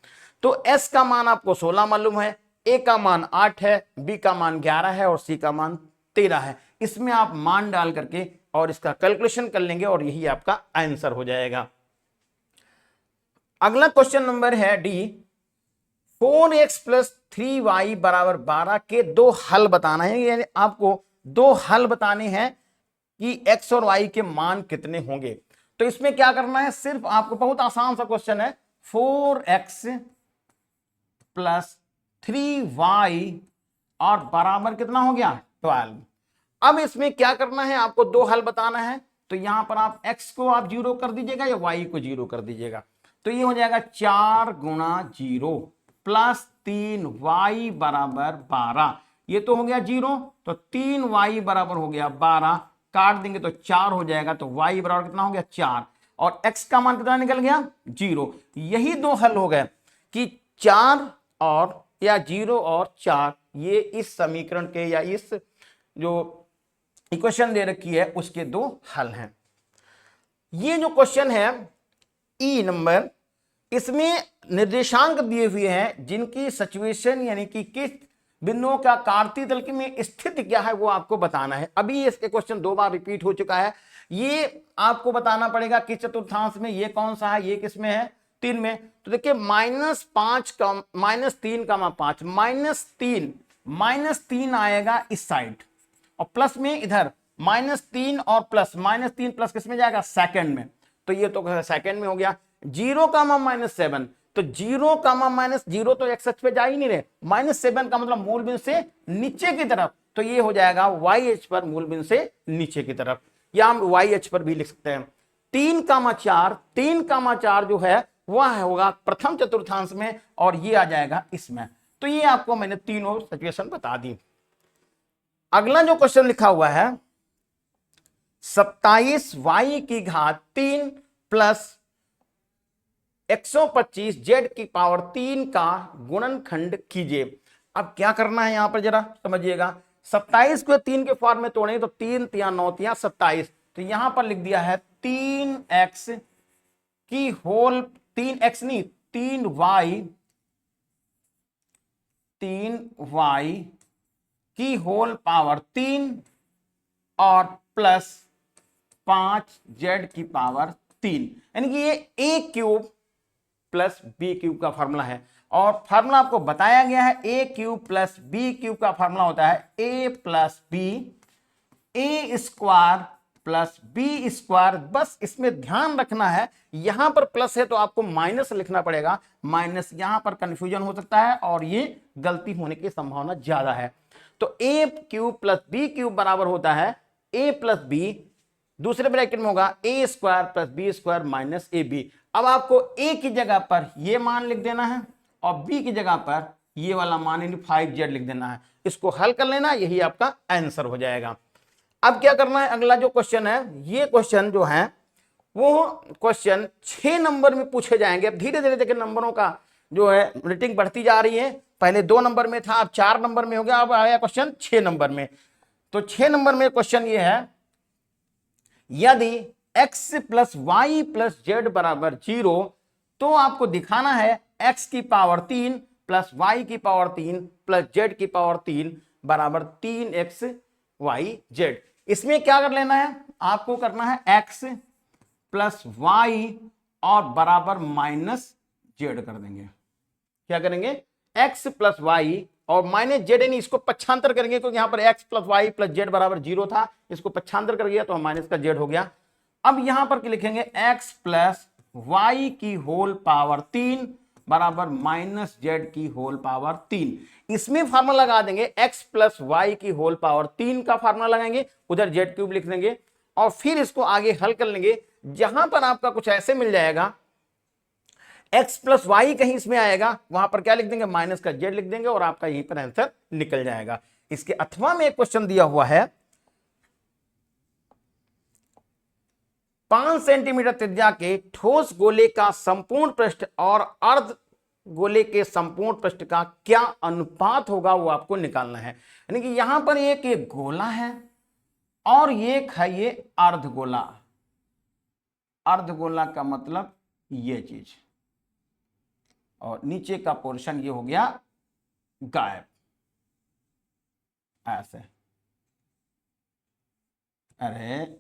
तो s का मान आपको 16 मालूम है, a का मान 8 है, b का मान 11 है और c का मान 13 है। इसमें आप मान डाल करके और इसका कैलकुलेशन कर लेंगे और यही आपका आंसर हो जाएगा। अगला क्वेश्चन नंबर है डी, 4x प्लस 3y बराबर 12 के 2 हल बताना है। यानी आपको दो हल बताने हैं कि x और y के मान कितने होंगे। तो इसमें क्या करना है, सिर्फ आपको, बहुत आसान सा क्वेश्चन है, 4x प्लस 3y और बराबर कितना हो गया 12। अब इसमें क्या करना है, आपको दो हल बताना है। तो यहां पर आप x को आप 0 कर दीजिएगा या y को 0 कर दीजिएगा। तो ये हो जाएगा 4 गुणा 0 प्लस 3y बराबर 12। ये तो हो गया 0, तो 3y बराबर हो गया 12, काट देंगे तो 4 हो जाएगा। तो y बराबर कितना हो गया 4 और x का मान कितना निकल गया 0। यही दो हल हो गए कि 4 और या 0 और 4, ये इस समीकरण के या इस जो इक्वेशन दे रखी है उसके दो हल हैं। ये जो क्वेश्चन है ई नंबर, इसमें निर्देशांक दिए हुए हैं जिनकी सिचुएशन यानी कि किस बिंदुओं का कार्तीय तल में स्थिति क्या है वो आपको बताना है। अभी इसके क्वेश्चन दो बार रिपीट हो चुका है। ये आपको बताना पड़ेगा किस चतुर्थांश में, ये कौन सा है, ये किस में है, 3 में। तो देखिए -5 का -3, -3 आएगा इस साइड और प्लस में इधर -3 और -3 प्लस किस में जाएगा सेकंड में। तो ये तो सेकंड में हो गया। 0, -7, तो 0, -0 तो एक्स अक्ष पे जा ही नहीं रहे, -7 का मतलब मूल बिंदु से नीचे की तरफ, तो ये हो जाएगा वाई एच पर मूल बिंदु से नीचे की तरफ, या हम वाई एच पर भी लिख सकते हैं। 3,4 जो है वह होगा प्रथम चतुर्थांश में और ये आ जाएगा इसमें। तो ये आपको मैंने तीनों सिचुएशन बता दी। अगला जो क्वेश्चन लिखा हुआ है 27y³ प्लस 125 z³ का गुणनखंड कीजिए। अब क्या करना है यहां पर जरा समझिएगा। 27 को 3 के फॉर्म में तोड़ेंगे तो 3 × 9 = 27। तो यहां पर लिख दिया है 3x की होल, 3x नहीं 3y की होल पावर 3 और प्लस 5z³ यानी कि ये a³ प्लस b³ का फॉर्मूला है। और फॉर्मूला आपको बताया गया है a³ प्लस b³ का फॉर्मूला होता है a plus b, a² plus b²। बस इसमें ध्यान रखना है यहां पर प्लस है तो आपको माइनस लिखना पड़ेगा, माइनस यहां पर कंफ्यूजन हो सकता है और ये गलती होने की संभावना ज्यादा है। तो a³ प्लस b³ बराबर होता है a प्लस b, दूसरे ब्रैकेट में होगा a² plus b² minus ab। अब आपको a की जगह पर ये मान लिख देना है और b की जगह पर ये वाला मान यानी 5z लिख देना है। इसको हल कर लेना, यही आपका आंसर हो जाएगा। अब क्या करना है, अगला जो क्वेश्चन है, ये क्वेश्चन जो है वो क्वेश्चन 6 नंबर में पूछे जाएंगे। अब धीरे धीरे देखिए नंबरों का जो है रेटिंग बढ़ती जा रही है। पहले 2 नंबर में था, अब 4 नंबर में हो गया, अब आया क्वेश्चन 6 नंबर में। तो 6 नंबर में क्वेश्चन ये है, यदि x plus y plus z बराबर 0 तो आपको दिखाना है x³ plus y³ plus z³ बराबर 3xyz। इसमें क्या कर लेना है, आपको करना है x प्लस वाई और बराबर माइनस जेड कर देंगे। क्या करेंगे, x प्लस वाई और माइनस जेड, यानी इसको पक्षांतर करेंगे क्योंकि यहां पर x plus y plus z बराबर 0 था, इसको पक्षांतर कर गया तो माइनस का जेड हो गया। अब यहां पर लिखेंगे x प्लस वाई की होल पावर 3 बराबर माइनस जेड की होल पावर 3। इसमें फार्मूला लगा देंगे, x प्लस वाई की होल पावर 3 का फार्मूला लगाएंगे, उधर z³ लिख देंगे और फिर इसको आगे हल कर लेंगे। जहां पर आपका कुछ ऐसे मिल जाएगा x प्लस वाई कहीं इसमें आएगा, वहां पर क्या लिख देंगे, माइनस का जेड लिख देंगे और आपका यहीं पर आंसर निकल जाएगा। इसके अथवा में एक क्वेश्चन दिया हुआ है 5 सेंटीमीटर त्रिज्या के ठोस गोले का संपूर्ण पृष्ठ और अर्ध गोले के संपूर्ण पृष्ठ का क्या अनुपात होगा, वो आपको निकालना है। यानी कि यहां पर एक गोला है और एक है ये अर्धगोला। अर्धगोला का मतलब ये चीज, और नीचे का पोर्शन ये हो गया गायब, ऐसे। अरे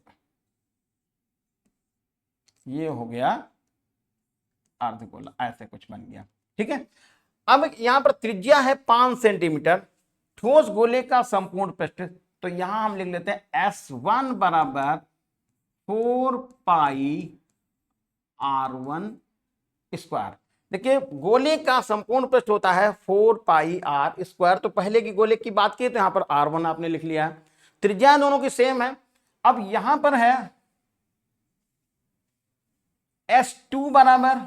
ये हो गया अर्धगोला, ऐसे कुछ बन गया, ठीक है। अब यहां पर त्रिज्या है 5 सेंटीमीटर, ठोस गोले का संपूर्ण पृष्ठ तो यहां हम लिख लेते हैं S1 बराबर 4 पाई R1 स्क्वायर। देखिए गोले का संपूर्ण पृष्ठ होता है 4 पाई R स्क्वायर, तो पहले की गोले की बात की तो यहां पर R1 आपने लिख लिया है, त्रिज्या दोनों की सेम है। अब यहां पर है S2 बराबर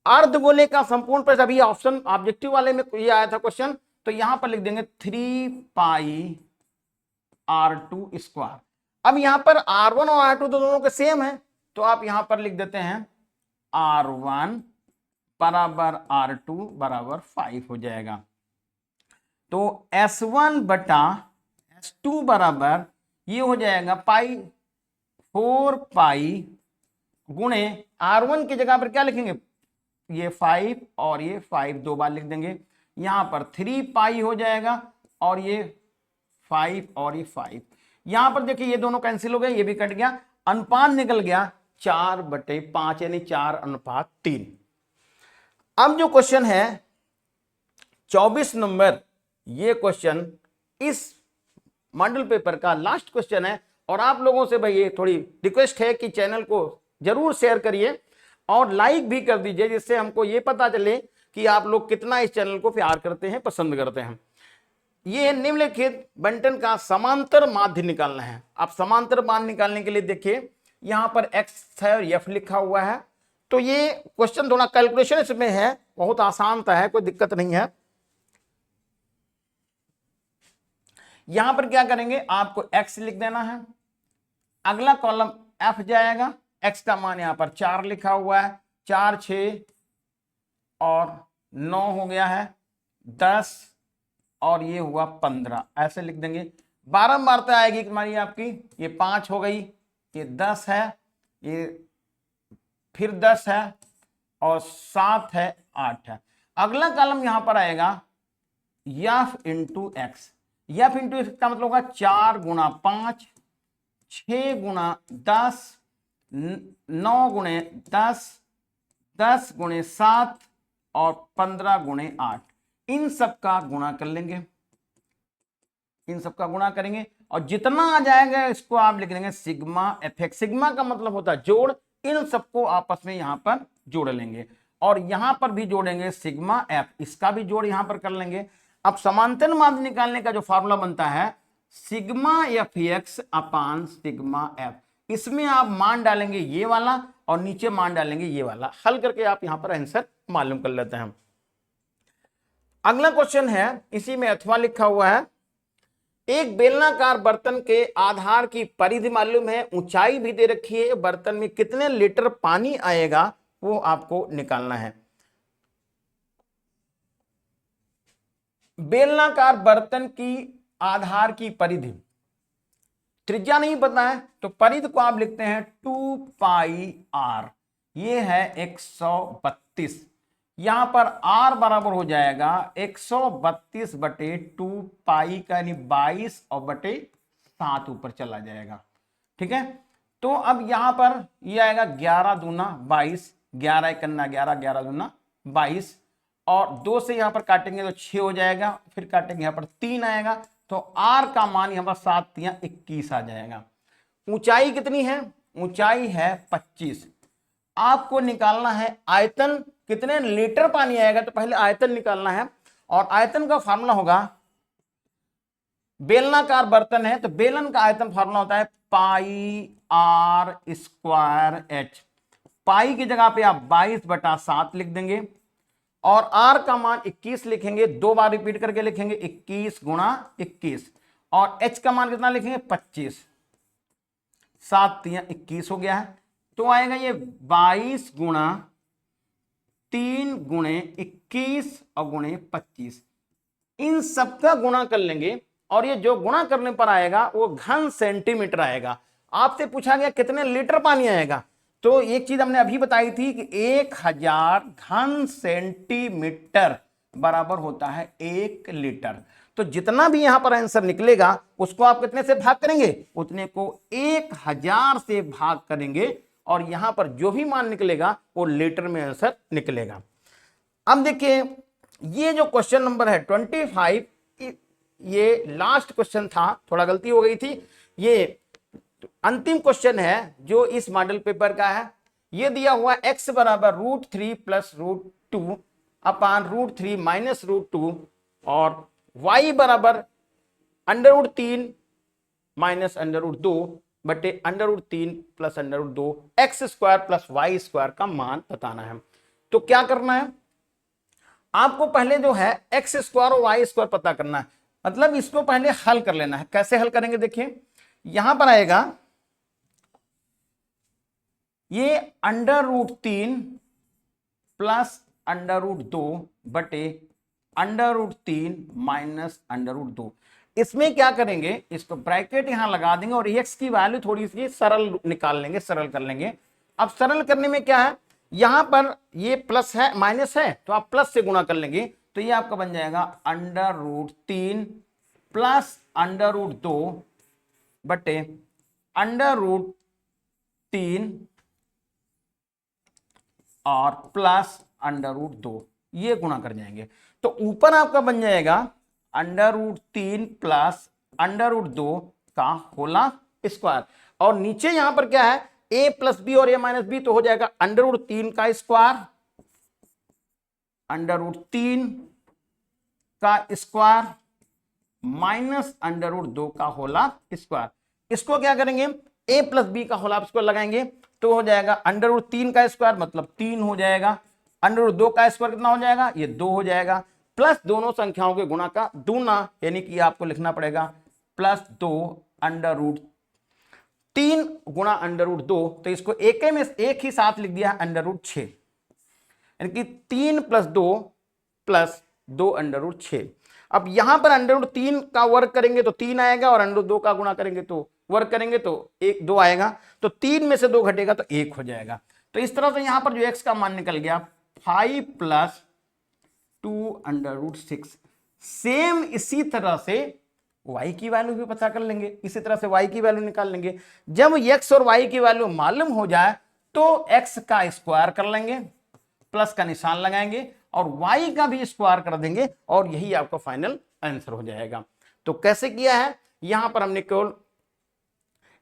अर्धगोले का संपूर्ण पृष्ठ, अभी ऑप्शन ऑब्जेक्टिव वाले में ये आया था क्वेश्चन, तो यहां पर लिख देंगे 3 पाई R2 स्क्वायर। अब यहां पर R1 और R2 तो दोनों के सेम है, तो आप यहां पर लिख देते हैं R1 बराबर R2 बराबर 5 हो जाएगा। तो S1 बटा S2 बराबर ये हो जाएगा पाई 4 पाई गुणे R1 की जगह पर क्या लिखेंगे, ये 5 और ये 5 दो बार लिख देंगे, यहां पर 3 पाई हो जाएगा और ये 5 और ये 5। यहां पर देखिए ये दोनों कैंसिल हो गए, ये भी कट गया, अनुपात निकल गया 4/5 यानी 4:3। अब जो क्वेश्चन है 24 नंबर, ये क्वेश्चन इस मॉडल पेपर का लास्ट क्वेश्चन है, और आप लोगों से भाई ये थोड़ी रिक्वेस्ट है कि चैनल को जरूर शेयर करिए और लाइक भी कर दीजिए, जिससे हमको ये पता चले कि आप लोग कितना इस चैनल को प्यार करते हैं, पसंद करते हैं। ये निम्नलिखित बंटन का समांतर माध्य निकालना है। आप समांतर माध्य निकालने के लिए देखिए यहां पर x है और f लिखा हुआ है, तो ये क्वेश्चन थोड़ा कैलकुलेशन इसमें है, बहुत आसान सा है, कोई दिक्कत नहीं है। यहां पर क्या करेंगे, आपको x लिख देना है, अगला कॉलम f जाएगा, x का मान यहां पर 4 लिखा हुआ है, 4 6 और 9 हो गया है 10 और ये हुआ 15, ऐसे लिख देंगे। बारंबारता आएगी हमारी आपकी, ये 5 हो गई, ये 10 है, ये फिर 10 है और 7 है, 8 है। अगला कॉलम यहां पर आएगा f into x. f into x का मतलब होगा 4 गुणा 5, 6 गुणा 10, 9 गुणे 10, 10 गुणे 7 और 15 गुणे 8। इन सब का गुणा कर लेंगे, इन सब का गुणा करेंगे और जितना आ जाएगा इसको आप लिख लेंगे सिग्मा एफ। सिग्मा का मतलब होता है जोड़, इन सबको आपस में यहां पर जोड़ लेंगे और यहां पर भी जोड़ेंगे सिग्मा एफ, इसका भी जोड़ यहां पर कर लेंगे। अब समांतर माध्य निकालने का जो फॉर्मूला बनता है सिग्मा एफ एक्स अपान सिग्मा एफ, इसमें आप मान डालेंगे ये वाला और नीचे मान डालेंगे ये वाला, हल करके आप यहां पर आंसर मालूम कर लेते हैं। अगला क्वेश्चन है, इसी में अथवा लिखा हुआ है, एक बेलनाकार बर्तन के आधार की परिधि मालूम है, ऊंचाई भी दे रखी है, बर्तन में कितने लीटर पानी आएगा वो आपको निकालना है। बेलनाकार बर्तन की आधार की परिधि, त्रिज्या नहीं पता है तो परिधि को आप लिखते हैं 2 पाई r, ये है 132। यहां पर r बराबर हो जाएगा 132 बटे 2 पाई का, यानी 22 और बटे 7 ऊपर चला जाएगा। ठीक है, तो अब यहां पर ये आएगा 11 दूना 22, 11 एकन्ना 11, 11 दूना 22 और 2 से यहां पर काटेंगे तो 6 हो जाएगा, फिर काटेंगे यहां पर 3 आएगा, तो r का मान यहां पर 7 या 21 आ जाएगा। ऊंचाई कितनी है, ऊंचाई है 25। आपको निकालना है आयतन, कितने लीटर पानी आएगा, तो पहले आयतन निकालना है और आयतन का फार्मूला होगा, बेलनाकार बर्तन है तो बेलन का आयतन फार्मूला होता है पाई r स्क्वायर h। पाई की जगह पे आप 22/7 लिख देंगे और r का मान 21 लिखेंगे, 2 बार रिपीट करके लिखेंगे 21 गुणा 21 और h का मान कितना लिखेंगे 25, 7 या 21 हो गया है, तो आएगा ये 22 गुणा 3 गुणे 21 और गुणे 25, इन सबका गुणा कर लेंगे और ये जो गुणा करने पर आएगा वो घन सेंटीमीटर आएगा। आपसे पूछा गया कितने लीटर पानी आएगा, तो एक चीज हमने अभी बताई थी कि 1000 घन सेंटीमीटर बराबर होता है 1 लीटर। तो जितना भी यहां पर आंसर निकलेगा उसको आप कितने से भाग करेंगे, उतने को 1000 से भाग करेंगे और यहां पर जो भी मान निकलेगा वो लीटर में आंसर निकलेगा। अब देखिए ये जो क्वेश्चन नंबर है 25, ये लास्ट क्वेश्चन था, थोड़ा गलती हो गई थी, ये अंतिम क्वेश्चन है जो इस मॉडल पेपर का है। ये दिया हुआ x बराबर √3 प्लस √2 अपान √3 माइनस √2 और y बराबर √3 माइनस √2 बटे √3 प्लस √2 x² प्लस y² का मान बताना है। तो क्या करना है आपको, पहले जो है x² और y² पता करना है, मतलब इसको पहले हल कर लेना है। कैसे हल करेंगे देखिए, यहां पर आएगा ये √3 प्लस √2 बटे √3 माइनस √2। इसमें क्या करेंगे, इसको ब्रैकेट यहां लगा देंगे और x की वैल्यू थोड़ी सी सरल निकाल लेंगे, सरल कर लेंगे। अब सरल करने में क्या है, यहां पर ये प्लस है माइनस है तो आप प्लस से गुणा कर लेंगे, तो ये आपका बन जाएगा √3 प्लस √2 बटे √3 और प्लस √2, ये गुणा कर जाएंगे। तो ऊपर आपका बन जाएगा √3 प्लस √2 का होल स्क्वायर, और नीचे यहां पर क्या है a प्लस बी और a माइनस बी, तो हो जाएगा √3 का स्क्वायर, √3 का स्क्वायर माइनस √2 का होल स्क्वायर। इसको क्या करेंगे, a प्लस बी का होल स्क्वायर लगाएंगे तो हो जाएगा √3 का स्क्वायर मतलब 3 हो जाएगा, √2 का स्क्वायर कितना हो जाएगा, ये 2 हो जाएगा, प्लस दोनों संख्याओं के गुणा का दूना, यानी कि आपको लिखना पड़ेगा +2 √3 गुणा √2, तो इसको एक ही साथ लिख दिया √6, यानी कि 3 + 2 + 2 √6। अब यहां पर √3 का वर्ग करेंगे तो 3 आएगा और √2 का गुणा करेंगे तो वर्ग करेंगे तो 2 आएगा, तो 3 में से 2 घटेगा तो 1 हो जाएगा। तो इस तरह से यहां पर जो x का मान निकल गया 5 + 2 √6। सेम इसी तरह से y की वैल्यू भी पता कर लेंगे, इसी तरह से y की वैल्यू निकाल लेंगे। जब x और y की वैल्यू मालूम हो जाए तो x का स्क्वायर कर लेंगे, प्लस का निशान लगाएंगे और y का भी स्क्वायर कर देंगे और यही आपका फाइनल आंसर हो जाएगा। तो कैसे किया है, यहां पर हमने केवल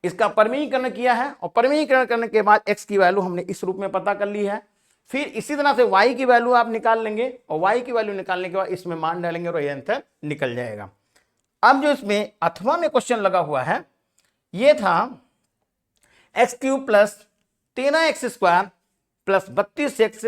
इसका परिमेयीकरण किया है और परिमेयीकरण करने के बाद x की वैल्यू हमने इस रूप में पता कर ली है। फिर इसी तरह से y की वैल्यू आप निकाल लेंगे और y की वैल्यू निकालने के बाद इसमें मान डालेंगे और ये आंसर निकल जाएगा। अब जो इसमें अथवा में क्वेश्चन लगा हुआ है, ये था x³ + 13x² + 32x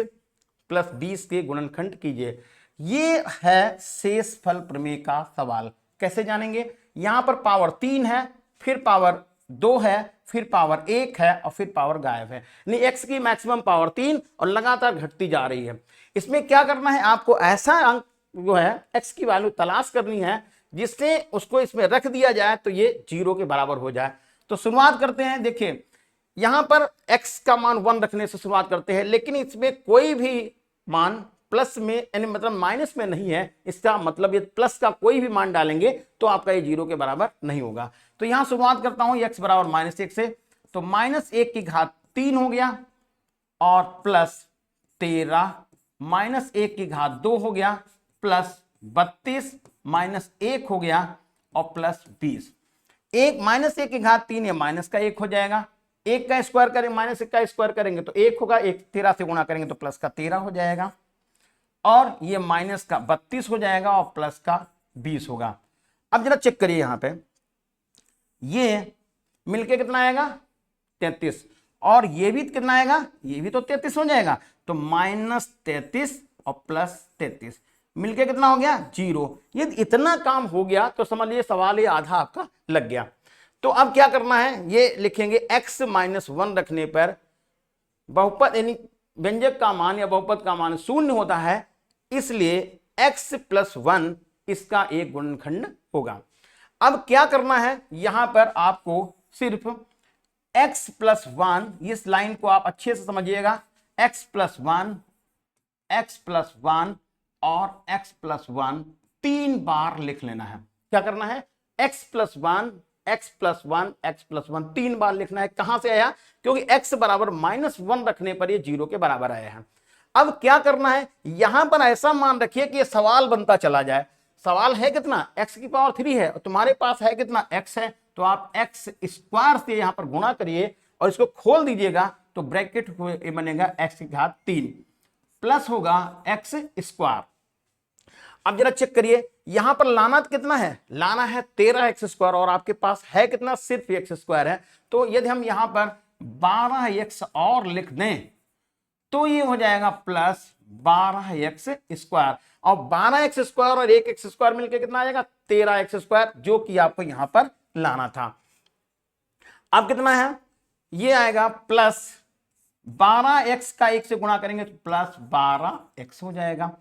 + 20 के गुणनखंड कीजिए। ये है शेषफल प्रमेय का सवाल। कैसे जानेंगे, यहां पर पावर 3 है, फिर पावर 2 है, फिर पावर 1 है और फिर पावर गायब है, यानी x की मैक्सिमम पावर 3 और लगातार घटती जा रही है। इसमें क्या करना है, आपको ऐसा अंक जो है x की वैल्यू तलाश करनी है जिससे उसको इसमें रख दिया जाए तो ये 0 के बराबर हो जाए। तो शुरुआत करते हैं, देखिए यहां पर x का मान 1 रखने से शुरुआत करते हैं, लेकिन इसमें कोई भी मान प्लस में यानी मतलब माइनस में नहीं है, इसका मतलब ये प्लस का कोई भी मान डालेंगे तो आपका ये 0 के बराबर नहीं होगा। तो यहां शुरुआत करता हूं x बराबर -1 से, तो -1 की घात 3 हो गया और +13 -1 की घात 2 हो गया +32 -1 हो गया और +20। -1 की घात 3 या माइनस का 1 हो जाएगा, 1 का स्क्वायर करेंगे -1 का स्क्वायर करेंगे तो 1 होगा, 1 13 से गुणा करेंगे तो प्लस का 13 हो जाएगा और ये माइनस का 32 हो जाएगा और प्लस का 20 होगा। अब जरा चेक करिए यहां पे, ये मिलके कितना आएगा 33 और ये भी कितना आएगा, ये भी तो 33 हो जाएगा, तो -33 और +33 मिलके कितना हो गया 0। ये इतना काम हो गया तो समझ लीजिए सवाल ये आधा आपका लग गया। तो अब क्या करना है, ये लिखेंगे x -1 रखने पर बहुपद यानी व्यंजक का मान या बहुपद का मान 0 होता है, इसलिए x + 1 इसका एक गुणनखंड होगा। अब क्या करना है, यहां पर आपको सिर्फ x + 1, इस लाइन को आप अच्छे से समझिएगा, x + 1 और x + 1 3 बार लिख लेना है। क्या करना है, x + 1 x + 1 x + 1 3 बार लिखना है। कहां से आया, क्योंकि x बराबर -1 रखने पर ये 0 के बराबर आया है। अब क्या करना है, यहां पर ऐसा मान रखिए कि ये सवाल बनता चला जाए, सवाल है कितना, x की पावर 3 है और तुम्हारे पास है कितना, x है, तो आप x स्क्वायर से यहां पर गुणा करिए और इसको खोल दीजिएगा तो ब्रैकेट बनेगा x की घात 3 प्लस होगा x स्क्वायर। अब जरा चेक करिए यहां पर लाना कितना है, लाना है 13x² और आपके पास है कितना, सिर्फ x² है। तो यदि हम यहां पर 12x और लिख दें तो ये हो जाएगा प्लस 12x² और 12x² और 1x² मिलकर कितना आ जाएगा, 13x², जो कि आपको यहां पर लाना था। अब कितना है, ये आएगा प्लस 12x का 1 से गुणा करेंगे तो प्लस 12x हो जाएगा।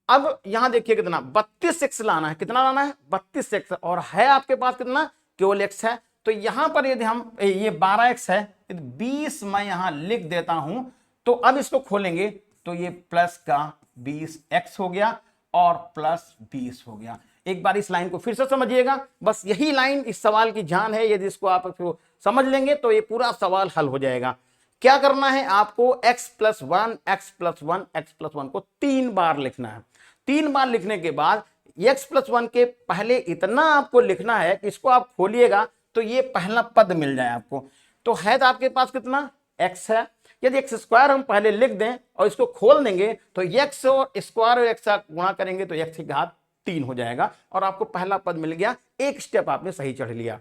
अब यहां देखिए कितना, 32x लाना है, कितना लाना है, 32x, और है आपके पास कितना, केवल x है। तो यहां पर यदि हम ये 12x है, 20 मैं यहां लिख देता हूं, तो अब इसको खोलेंगे तो ये प्लस का 20x हो गया और प्लस 20 हो गया। एक बार इस लाइन को फिर से समझिएगा, बस यही लाइन इस सवाल की जान है। यदि इसको आप समझ लेंगे तो ये पूरा सवाल हल हो जाएगा। क्या करना है आपको, x + 1 x + 1 x + 1 को 3 बार लिखना है। 3 बार लिखने के बाद x + 1 के पहले इतना आपको लिखना है कि इसको आप खोलिएगा तो ये पहला पद मिल जाए आपको। तो है तो आपके पास कितना, x है। यदि x² हम पहले लिख दें और इसको खोल देंगे तो x और स्क्वायर और x का गुणा करेंगे तो x की घात 3 हो जाएगा और आपको पहला पद मिल गया। एक स्टेप आपने सही चढ़ लिया।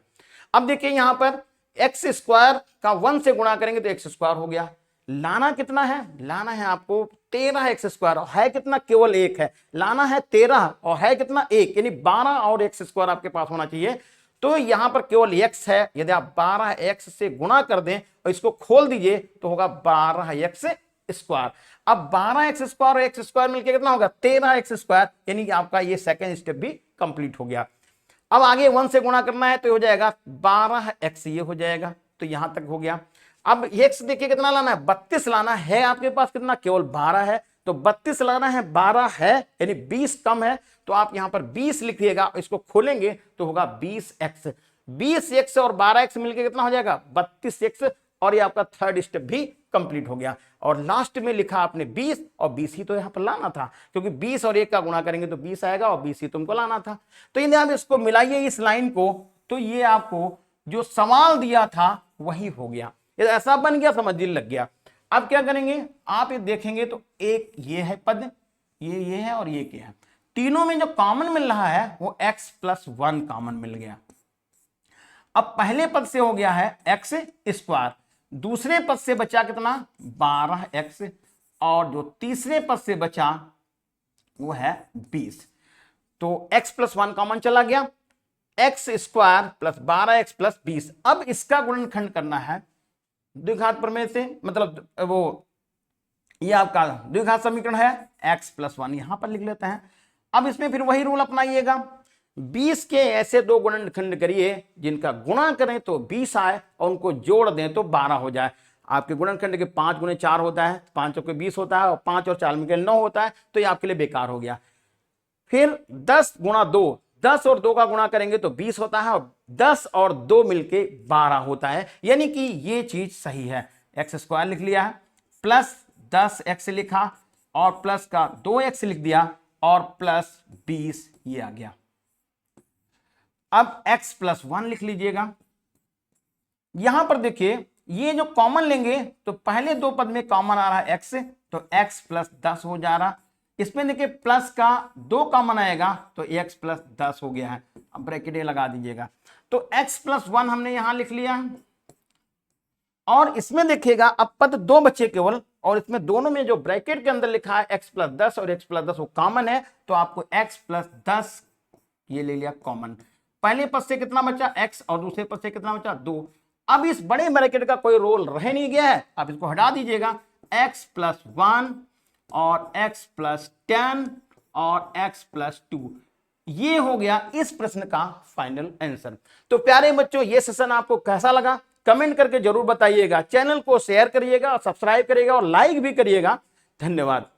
अब देखिए यहां पर x² का 1 से गुणा करेंगे तो x² हो गया। लाना कितना है, लाना है आपको 13x² और है कितना, केवल 1 है। लाना है 13 और है कितना, 1, यानी 12 और x² आपके पास होना चाहिए। तो यहां पर केवल x है। यदि आप 12x से गुणा कर दें और इसको खोल दीजिए तो होगा 12x²। अब 12x² और x² मिलकर कितना होगा, 13x², यानी कि आपका ये सेकंड स्टेप भी कंप्लीट हो गया। अब आगे 1 से गुणा करना है तो हो जाएगा 12x, ये हो जाएगा। तो यहां तक हो गया। अब x देखिए कितना लाना है, 32 लाना है। आपके पास कितना, केवल 12 है। तो 32 लाना है, 12 है, यानी 20 कम है। तो आप यहां पर 20 लिखिएगा, इसको खोलेंगे तो होगा 20x। 20x और 12x मिलकर कितना हो जाएगा, 32x, और ये आपका थर्ड स्टेप भी कंप्लीट हो गया। और लास्ट में लिखा आपने 20, और 20 ही तो यहां पर लाना था, क्योंकि 20 और 1 का गुणा करेंगे तो 20 आएगा और 20 ही तुमको लाना था। तो यदि आप इसको मिलाइए इस लाइन को, तो ये आपको जो सवाल दिया था वही हो गया। ये ऐसा बन गया, समझने लग गया। अब क्या करेंगे, आप ये देखेंगे तो एक ये है पद, ये है और ये क्या है, तीनों में जो कॉमन मिल रहा है वो x + 1 कॉमन मिल गया। अब पहले पद से हो गया है x², दूसरे पद से बचा कितना, 12x, और जो तीसरे पद से बचा वो है 20। तो x + 1 कॉमन चला गया, x² + 12x + 20। अब इसका गुणनखंड करना है द्विघात प्रमेय से, मतलब वो ये आपका द्विघात समीकरण है, x + 1 यहां पर लिख लेते हैं। अब इसमें फिर वही रूल अपनाइएगा, 20 के ऐसे दो गुणनखंड करिए जिनका गुणा करें तो 20 आए और उनको जोड़ दें तो 12 हो जाए। आपके गुणनखंड के 5 × 4 होता है, 5 × 20 होता है, और 5 और 4 मिलकर 9 होता है, तो ये आपके लिए बेकार हो गया। फिर 10 × 2, 10 और 2 का गुणा करेंगे तो 20 होता है, और 10 और 2 मिलके 12 होता है, यानी कि ये चीज सही है। x² लिख लिया है, प्लस 10x लिखा और प्लस का 2x लिख दिया और प्लस 20 ये आ गया। अब x + 1 लिख लीजिएगा। यहां पर देखिए ये जो कॉमन लेंगे तो पहले दो पद में कॉमन आ रहा है x, तो x + 10 हो जा रहा। इसमें देखिए प्लस का 2 कॉमन आएगा तो x + 10 हो गया है। अब ब्रैकेट लगा दीजिएगा, तो x + 1 हमने यहां लिख लिया। और इसमें देखिएगा अब पद 2 बचे केवल, और इसमें दोनों में जो ब्रैकेट के अंदर लिखा है x + 10 और x + 10 वो कॉमन है, तो आपको x + 10 ये ले लिया कॉमन। पहले पद से कितना बचा, x, और दूसरे पद से कितना बचा, 2। अब इस बड़े ब्रैकेट का कोई रोल रह नहीं गया है, आप इसको हटा दीजिएगा। x + 1 और x + 10 और x + 2, ये हो गया इस प्रश्न का फाइनल आंसर। तो प्यारे बच्चों, ये सेशन आपको कैसा लगा कमेंट करके जरूर बताइएगा। चैनल को शेयर करिएगा, सब्सक्राइब करिएगा और लाइक भी करिएगा। धन्यवाद।